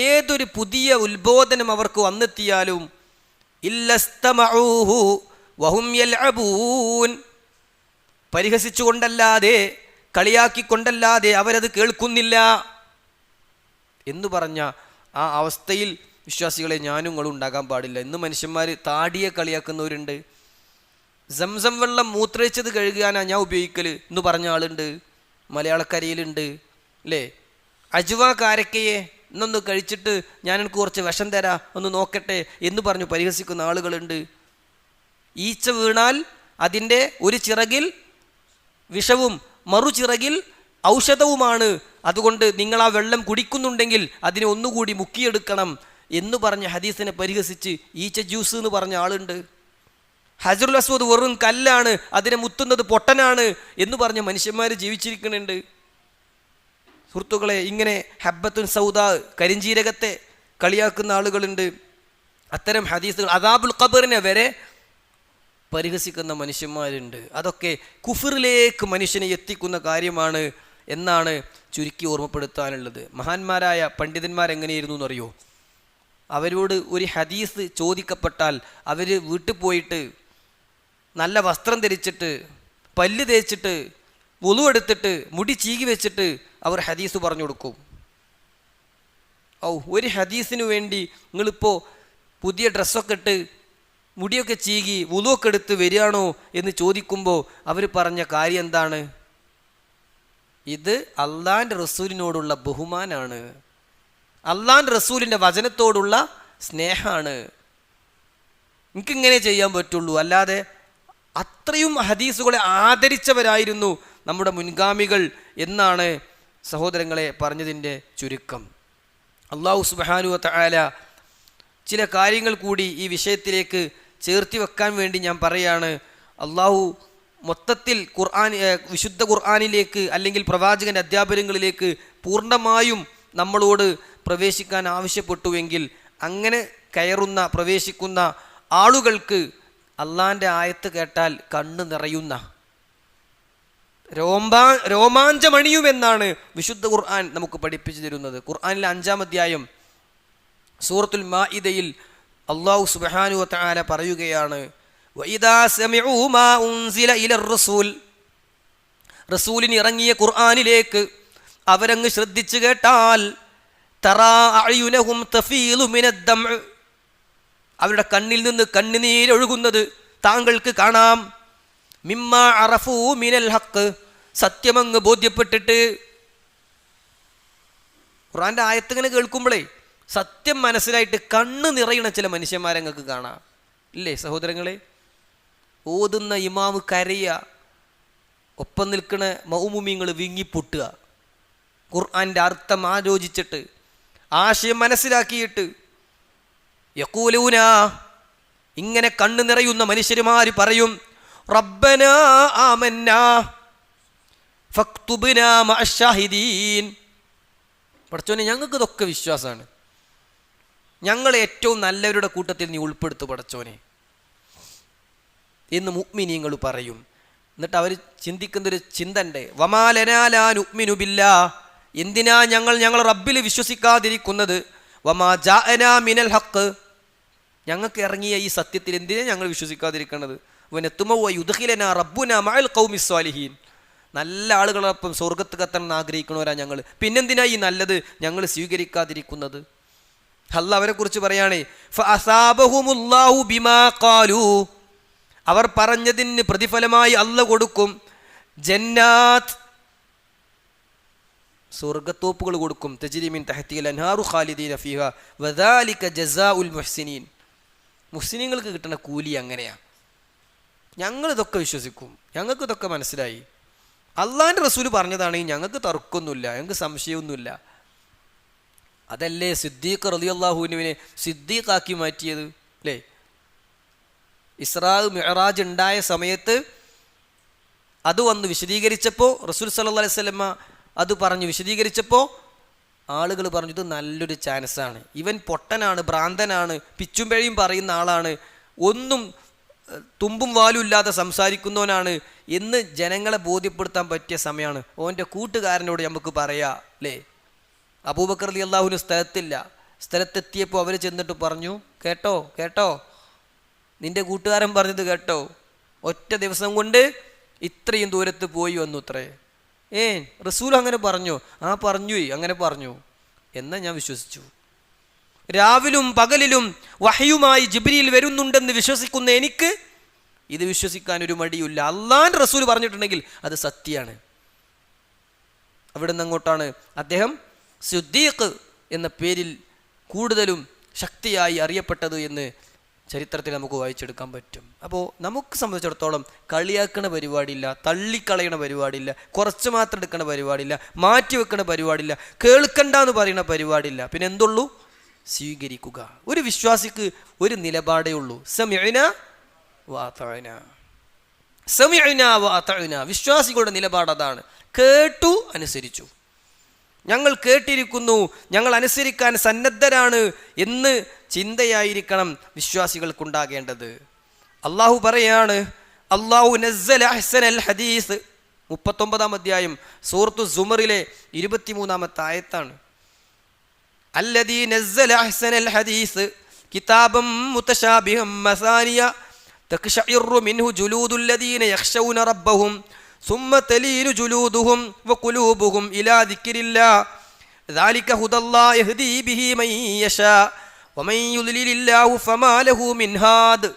ഏതൊരു പുതിയ ഉത്ബോധനം അവർക്ക് വന്നെത്തിയാലും ഇല്ലസ്തമഊഹു വഹും യൽഅബൂൻ, പരിഹസിച്ചുകൊണ്ടല്ലാതെ കളിയാക്കിക്കൊണ്ടല്ലാതെ അവരത് കേൾക്കുന്നില്ല എന്ന് പറഞ്ഞ ആ അവസ്ഥയിൽ വിശ്വാസികളെ ഞാനും നിങ്ങളും ഉണ്ടാകാൻ പാടില്ല. ഇന്ന് മനുഷ്യന്മാർ താടിയെ കളിയാക്കുന്നവരുണ്ട്. സംസം വെള്ളം മൂത്രയിച്ചത് കഴുകാനാണ് ഞാൻ ഉപയോഗിക്കൽ എന്ന് പറഞ്ഞ ആളുണ്ട്, മലയാളക്കരയിലുണ്ട് അല്ലേ. അജ്വ കാരക്കയെ ഇന്നൊന്ന് കഴിച്ചിട്ട് ഞാൻ എനിക്ക് കുറച്ച് വിഷം തരാം ഒന്ന് നോക്കട്ടെ എന്ന് പറഞ്ഞു പരിഹസിക്കുന്ന ആളുകളുണ്ട്. ഈച്ച വീണാൽ അതിൻ്റെ ഒരു ചിറകിൽ വിഷവും മറുചിറകിൽ ഔഷധവുമാണ്, അതുകൊണ്ട് നിങ്ങൾ ആ വെള്ളം കുടിക്കുന്നുണ്ടെങ്കിൽ അതിനെ ഒന്നുകൂടി മുക്കിയെടുക്കണം എന്ന് പറഞ്ഞ ഹദീസിനെ പരിഹസിച്ച് ഈച്ച ജ്യൂസ് എന്ന് പറഞ്ഞ ആളുണ്ട്. ഹജറുൽ അസ്വദ് വെറും കല്ലാണ്, അതിനെ മുത്തുന്നത് പൊട്ടനാണ് എന്ന് പറഞ്ഞ മനുഷ്യന്മാർ ജീവിച്ചിരിക്കുന്നുണ്ട്. സുഹൃത്തുക്കളെ, ഇങ്ങനെ ഹബ്ബത്തുൻ സൗദാ, കരിഞ്ചീരകത്തെ കളിയാക്കുന്ന ആളുകളുണ്ട്. അത്തരം ഹദീസുകൾ, അദാബുൽ ഖബറിനെ വരെ പരിഹസിക്കുന്ന മനുഷ്യന്മാരുണ്ട്. അതൊക്കെ കുഫറിലേക്ക് മനുഷ്യനെ എത്തിക്കുന്ന കാര്യമാണ് എന്നാണ് ചുരുക്കി ഓർമ്മപ്പെടുത്താനുള്ളത്. മഹാന്മാരായ പണ്ഡിതന്മാരെങ്ങനെയായിരുന്നു എന്നറിയോ? അവരോട് ഒരു ഹദീസ് ചോദിക്കപ്പെട്ടാൽ അവർ വീട്ടിൽ പോയിട്ട് നല്ല വസ്ത്രം ധരിച്ചിട്ട് പല്ല് തേച്ചിട്ട് വുളു എടുത്തിട്ട് മുടി ചീകി വെച്ചിട്ട് അവർ ഹദീസ് പറഞ്ഞു കൊടുക്കും. ഒരു ഹദീസിന് വേണ്ടി നിങ്ങളിപ്പോൾ പുതിയ ഡ്രസ്സൊക്കെ ഇട്ട് മുടിയൊക്കെ ചീകി വുളുവൊക്കെ എടുത്ത് വരികയാണോ എന്ന് ചോദിക്കുമ്പോൾ അവർ പറഞ്ഞ കാര്യം എന്താണ്? ഇത് അള്ളാൻ്റെ റസൂലിനോടുള്ള ബഹുമാനാണ്, അള്ളാൻ്റെ റസൂലിൻ്റെ വചനത്തോടുള്ള സ്നേഹമാണ്, എനിക്കിങ്ങനെ ചെയ്യാൻ പറ്റുള്ളൂ. അല്ലാതെ അത്രയും ഹദീസുകളെ ആദരിച്ചവരായിരുന്നു നമ്മുടെ മുൻഗാമികൾ എന്നാണ് സഹോദരങ്ങളെ പറഞ്ഞതിൻ്റെ ചുരുക്കം. അള്ളാഹു സുബ്ഹാനഹു വ തആല ചില കാര്യങ്ങൾ കൂടി ഈ വിഷയത്തിലേക്ക് ചേർത്തി വെക്കാൻ വേണ്ടി ഞാൻ പറയാണ്. അള്ളാഹു മൊത്തത്തിൽ വിശുദ്ധ ഖുർആനിലേക്ക് അല്ലെങ്കിൽ പ്രവാചകൻ്റെ അധ്യാപനങ്ങളിലേക്ക് പൂർണ്ണമായും നമ്മളോട് പ്രവേശിക്കാൻ ആവശ്യപ്പെട്ടുവെങ്കിൽ അങ്ങനെ പ്രവേശിക്കുന്ന ആളുകൾക്ക് അള്ളാൻ്റെ ആയത്ത് കേട്ടാൽ കണ്ണ് നിറയുന്ന, രോമാഞ്ചമണിയുമെന്നാണ് വിശുദ്ധ ഖുർആൻ നമുക്ക് പഠിപ്പിച്ചു തരുന്നത്. ഖുർആനിലെ 5-ാം അധ്യായം സൂറത്തുൽ മാഇദയിൽ അല്ലാഹു സുബ്ഹാനഹു വ തആല പറയുകയാണ്, വഇദാ സമിഉ മാ ഉൻസില ഇലർ റസൂൽ, റസൂലിന് ഇറങ്ങിയ ഖുർആനിലേക്ക് അവരങ്ങ് ശ്രദ്ധിച്ചു കേട്ടാൽ തറാ അയുനഹും തഫീലു മിനദ്ദംഅ, അവരുടെ കണ്ണിൽ നിന്ന് കണ്ണുനീരൊഴുകുന്നത് താങ്കൾക്ക് കാണാം. മിമ്മാ അറഫൂ മിനൽ ഹഖ്, സത്യമങ്ങ് ബോധ്യപ്പെട്ടിട്ട്. ഖുർആന്റെ ആയത്ത് ഇങ്ങനെ കേൾക്കുമ്പോഴേ സത്യം മനസ്സിലായിട്ട് കണ്ണ് നിറയണ ചില മനുഷ്യന്മാരെ നിങ്ങൾക്ക് കാണാം, ഇല്ലേ സഹോദരങ്ങളെ? ഓതുന്ന ഇമാമ് കരയുക, ഒപ്പം നിൽക്കണ മൗമുമീങ്ങൾ വിങ്ങിപ്പൊട്ടുക, ഖുർആന്റെ അർത്ഥം ആലോചിച്ചിട്ട് ആശയം മനസ്സിലാക്കിയിട്ട്. യഖൂലൂന, ഇങ്ങനെ കണ്ണു നിറയുന്ന മനുഷ്യന്മാർ പറയും, റബ്ബനാ ആമന്നാ ഫക്തുബ്നാ മഅശ്ശാഹിദീൻ. പടച്ചോനെ, ഞങ്ങൾക്ക് ഇതൊക്കെ വിശ്വാസമാണ്, ഞങ്ങളെ ഏറ്റവും നല്ലവരുടെ കൂട്ടത്തിൽ നീ ഉൾപ്പെടുത്തു പടച്ചോനെ എന്ന് മുഅ്മിനീങ്ങൾ പറയും. എന്നിട്ട് അവർ ചിന്തിക്കുന്നൊരു ചിന്തണ്ട്, വമാ ലനാ ലാ നുഅ്മിനു ബില്ലാ, എന്തിനാ ഞങ്ങൾ റബ്ബിൽ വിശ്വസിക്കാതിരിക്കുന്നത്? വമാ ജാഅനാ മിനൽ ഹഖ്, ഞങ്ങൾക്ക് ഇറങ്ങിയ ഈ സത്യത്തിൽ എന്തിനാ ഞങ്ങൾ വിശ്വസിക്കാതിരിക്കുന്നത്? വനത്തുമവ യുദ്ഖിലനാ റബ്ബുനാ മഅൽ ഖൗമിസ് സ്വാലിഹീൻ, നല്ല ആളുകളൊപ്പം സ്വർഗത്ത് കത്തണം ആഗ്രഹിക്കണവരാ ഞങ്ങൾ, പിന്നെന്തിനാ ഈ നല്ലത് ഞങ്ങൾ സ്വീകരിക്കാതിരിക്കുന്നത്? അല്ലാഹ് അവരെ കുറിച്ച് പറയുകയാണേ, ഫഅസാബഹുമുല്ലാഹു ബിമാ ഖാലൂ, അവർ പറഞ്ഞതിന് പ്രതിഫലമായി അല്ലാഹ് കൊടുക്കും. ജന്നാത്ത്, സ്വർഗത്തോപ്പുകൾ കൊടുക്കും. തജ്രി മിൻ തഹ്തിൽ അൻഹാറു ഖാലിദീന ഫീഹാ വദാലിക ജസാഉൽ മുഹ്സിനീൻ. മുഹ്സിനീങ്ങൾക്ക് കിട്ടുന്ന കൂലി അങ്ങനെയാ. ഞങ്ങളിതൊക്കെ വിശ്വസിക്കും, ഞങ്ങൾക്ക് ഇതൊക്കെ മനസ്സിലായി, അള്ളാഹിൻ്റെ റസൂൽ പറഞ്ഞതാണെങ്കിൽ ഞങ്ങൾക്ക് തർക്കമൊന്നുമില്ല, ഞങ്ങൾക്ക് സംശയമൊന്നുമില്ല. അതല്ലേ സിദ്ദീഖ് റളിയല്ലാഹുവിനെ സിദ്ദീഖാക്കി മാറ്റിയത്, അല്ലേ? ഇസ്രാ മിഅ്റാജ് ഉണ്ടായ സമയത്ത് അത് വന്ന് വിശദീകരിച്ചപ്പോൾ റസൂൽ സല്ലല്ലാഹു അലൈഹി വസല്ലമ അത് പറഞ്ഞു വിശദീകരിച്ചപ്പോൾ ആളുകൾ പറഞ്ഞു, ഇത് നല്ലൊരു ചാൻസാണ്, ഇവൻ പൊട്ടനാണ്, ഭ്രാന്തനാണ്, പിച്ചും പിഴയും പറയുന്ന ആളാണ്, ഒന്നും തുമ്പും വാലും ഇല്ലാതെ സംസാരിക്കുന്നവനാണ് എന്ന് ജനങ്ങളെ ബോധ്യപ്പെടുത്താൻ പറ്റിയ സമയമാണ്. ഓൻ്റെ കൂട്ടുകാരനോട് നമുക്ക് പറയാം, അല്ലേ? അബൂബക്കർ റളിയല്ലാഹുവിന് സ്ഥലത്തെത്തിയപ്പോൾ അവർ ചെന്നിട്ട് പറഞ്ഞു, കേട്ടോ കേട്ടോ, നിന്റെ കൂട്ടുകാരൻ പറഞ്ഞത് കേട്ടോ, ഒറ്റ ദിവസം കൊണ്ട് ഇത്രയും ദൂരത്ത് പോയി വന്നു അത്രേ. റസൂൽ അങ്ങനെ പറഞ്ഞു? ആ പറഞ്ഞു, അങ്ങനെ പറഞ്ഞു എന്ന് ഞാൻ വിശ്വസിച്ചു. രാവിലും പകലിലും വഹയുമായി ജിബ്രീൽ വരുന്നുണ്ടെന്ന് വിശ്വസിക്കുന്ന എനിക്ക് ഇത് വിശ്വസിക്കാൻ ഒരു മടിയില്ല. അള്ളാന്റെ റസൂൽ പറഞ്ഞിട്ടുണ്ടെങ്കിൽ അത് സത്യമാണ്. അവിടെ നിന്ന് അങ്ങോട്ടാണ് അദ്ദേഹം സിദ്ദീഖ് എന്ന പേരിൽ കൂടുതലും ശക്തിയായി അറിയപ്പെട്ടത് എന്ന് ചരിത്രത്തിൽ നമുക്ക് വായിച്ചെടുക്കാൻ പറ്റും. അപ്പോൾ നമുക്ക് സംബന്ധിച്ചിടത്തോളം കളിയാക്കണ പരിപാടിയില്ല, തള്ളിക്കളയണ പരിപാടിയില്ല, കുറച്ച് മാത്രം എടുക്കണ പരിപാടിയില്ല, മാറ്റി വെക്കണ പരിപാടിയില്ല, കേൾക്കണ്ട എന്ന് പറയുന്ന പരിപാടിയില്ല. പിന്നെ എന്തുള്ളൂ? സ്വീകരിക്കുക. ഒരു വിശ്വാസിക്ക് ഒരു നിലപാടേ ഉള്ളൂ, സമിഅ്നാ വഅതഅ്നാ. സമിഅ്നാ വഅതഅ്നാ, വിശ്വാസികളുടെ നിലപാട് അതാണ്. കേട്ടു, അനുസരിച്ചു. ഞങ്ങൾ കേട്ടിരിക്കുന്നു, ഞങ്ങൾ അനുസരിക്കാൻ സന്നദ്ധരാണ് എന്ന് ചിന്തയായിരിക്കണം വിശ്വാസികൾക്കുണ്ടാകേണ്ടത്. അള്ളാഹു പറയാണ്, അള്ളാഹു നസ്സല അഹ്സനൽ ഹദീസ്, 39-ാം അധ്യായം സൂറത്തു സുമറിലെ 23-ാമത്തെ ആയത്താണ്. അല്ലദീ നസ്സല അഹ്സനൽ ഹദീസ് കിതാബം മുതശാബിഹം മസാനിയ തഖ്ശഇറു മിൻഹു ജുലൂദുൽ ലദീന യഖ്ശൗന റബ്ബഹും സുമ്മ തലീനു ജുലൂദുഹും വഖുലൂബുഹും ഇലാ ദിക്രില്ലാഹ് ദാലിക ഹുദല്ലാഹി യഹ്ദീ ബിഹി മൻ യശാ വമൻ യുദ്ലിലില്ലാഹു ഫമാ ലഹു മിൻ ഹാദ്.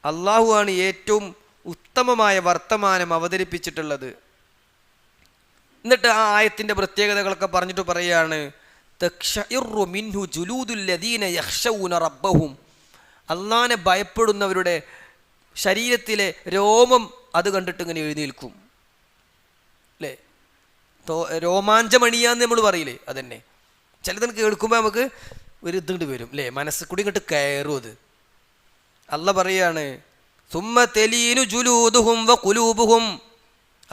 അല്ലാഹു ആണ് ഏറ്റവും ഉത്തമമായ വർത്തമാനം അവതരിപ്പിച്ചിട്ടുള്ളത്. എന്നിട്ട് ആ ആയത്തിൻ്റെ പ്രത്യേകതകളൊക്കെ പറഞ്ഞിട്ട് പറയാണ്, തഖ്ശഇറു മിൻഹു ജുലൂദുൽ ലദീന യഖ്ശൗന റബ്ബഹും, അള്ളാഹനെ ഭയപ്പെടുന്നവരുടെ ശരീരത്തിലെ രോമം അത് കണ്ടിട്ട് ഇങ്ങനെ എഴുന്നേൽക്കും, അല്ലേ? രോമാഞ്ചമണിയാന്ന് നമ്മൾ പറയില്ലേ, അതന്നെ. ചിലതിന് കേൾക്കുമ്പോൾ നമുക്ക് ഒരു ഇതുകൊണ്ട് വരും, അല്ലേ? മനസ്സ് കൂടി ഇങ്ങോട്ട് കയറും അത്. അള്ളാഹ് പറയാണ്, സുമ്മ തലീനു ജുലൂദുഹും വഖുലൂബുഹും,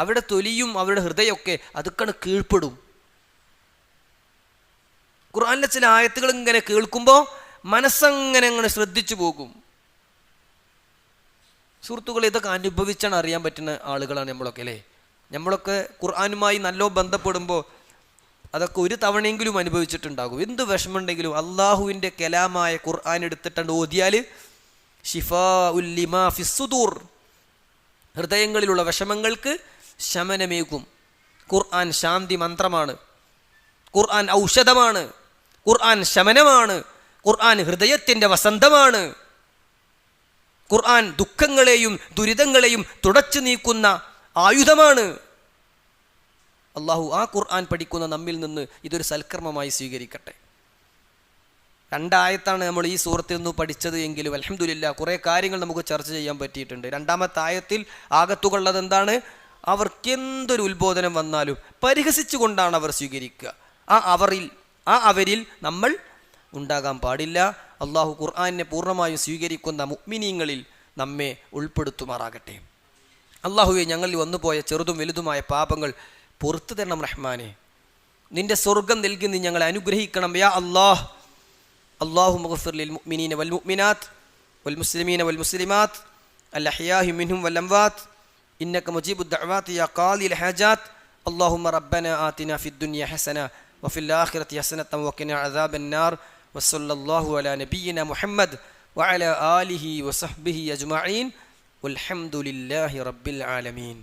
അവരുടെ തൊലിയും അവരുടെ ഹൃദയമൊക്കെ അതൊക്കെ കീഴ്പ്പെടും. ഖുർആനിലെ ചില ആയത്തുകൾ ഇങ്ങനെ കേൾക്കുമ്പോൾ മനസ്സങ്ങനെ അങ്ങനെ ശ്രദ്ധിച്ചു പോകും. സുഹൃത്തുക്കൾ, ഇതൊക്കെ അനുഭവിച്ചാണ് അറിയാൻ പറ്റുന്ന ആളുകളാണ് നമ്മളൊക്കെ, അല്ലേ? നമ്മളൊക്കെ ഖുർആനുമായി നല്ലോ ബന്ധപ്പെടുമ്പോൾ അതൊക്കെ ഒരു തവണയെങ്കിലും അനുഭവിച്ചിട്ടുണ്ടാകും. എന്ത് വിഷമമുണ്ടെങ്കിലും അള്ളാഹുവിൻ്റെ കലാമായ ഖുർആൻ എടുത്തിട്ടുണ്ട് ഓതിയാൽ ശിഫാഉൽ ലിമാ ഫിസ്സുദൂർ, ഹൃദയങ്ങളിലുള്ള വിഷമങ്ങൾക്ക് ശമനമേകും. ഖുർആൻ ശാന്തി മന്ത്രമാണ്, ഖുർആൻ ഔഷധമാണ്, ഖുർആൻ ശമനമാണ്, ഖുർആൻ ഹൃദയത്തിൻ്റെ വസന്തമാണ്, ഖുർആൻ ദുഃഖങ്ങളെയും ദുരിതങ്ങളെയും തുടച്ചു നീക്കുന്ന ആയുധമാണ്. അള്ളാഹു ആ ഖുർആൻ പഠിക്കുന്ന നമ്മിൽ നിന്ന് ഇതൊരു സൽക്കർമ്മമായി സ്വീകരിക്കട്ടെ. 2 ആയത്താണ് നമ്മൾ ഈ സൂറത്തിൽ നിന്ന് പഠിച്ചത് എങ്കിലും അൽഹംദുലില്ലാ കുറേ കാര്യങ്ങൾ നമുക്ക് ചർച്ച ചെയ്യാൻ പറ്റിയിട്ടുണ്ട്. 2ാമത്തെ ആയത്തിൽ ആകത്തുകൊള്ളത് എന്താണ്? അവർക്കെന്തൊരു ഉത്ബോധനം വന്നാലും പരിഹസിച്ചുകൊണ്ടാണ് അവർ സ്വീകരിക്കുക. അവരിൽ നമ്മൾ ഉണ്ടാകാൻ പാടില്ല. അള്ളാഹു ഖുർആനെ പൂർണ്ണമായും സ്വീകരിക്കുന്ന മുഅ്മിനീങ്ങളിൽ നമ്മെ ഉൾപ്പെടുത്തുമാറാകട്ടെ. അള്ളാഹുവെ, ഞങ്ങളിൽ വന്നുപോയ ചെറുതും വലുതുമായ പാപങ്ങൾ പുറത്തു തരണം റഹ്മാനെ. നിന്റെ സ്വർഗം നൽകി നീ ഞങ്ങളെ അനുഗ്രഹിക്കണം യാ അല്ലാഹ്. അല്ലാഹുമ്മ ഗ്ഫിർ ലിൽ മുഅ്മിനീന വൽ മുഅ്മിനാത്ത് വൽ മുസ്ലിമീന വൽ മുസ്ലിമാത്ത് അൽ അഹ്യാഇ മിൻഹും വൽ അംവാത്ത് ഇന്നക മുജീബുദ് ദഅവാതി യാ ഖാദിൽ ഹാജാത്ത്. അല്ലാഹുമ്മ റബ്ബനാ ആതിനാ ഫിദ് ദുനിയ ഹസന വഫിൽ ആഖിറതി ഹസനതൻ വഖിനാ അദാബൻ നാർ. വസല്ലല്ലാഹു അലാ നബിയ്യിനാ മുഹമ്മദ് വഅലാ ആലിഹി വസഹ്ബിഹി അജ്മഈൻ വൽഹംദുലില്ലാഹി റബ്ബിൽ ആലമീൻ.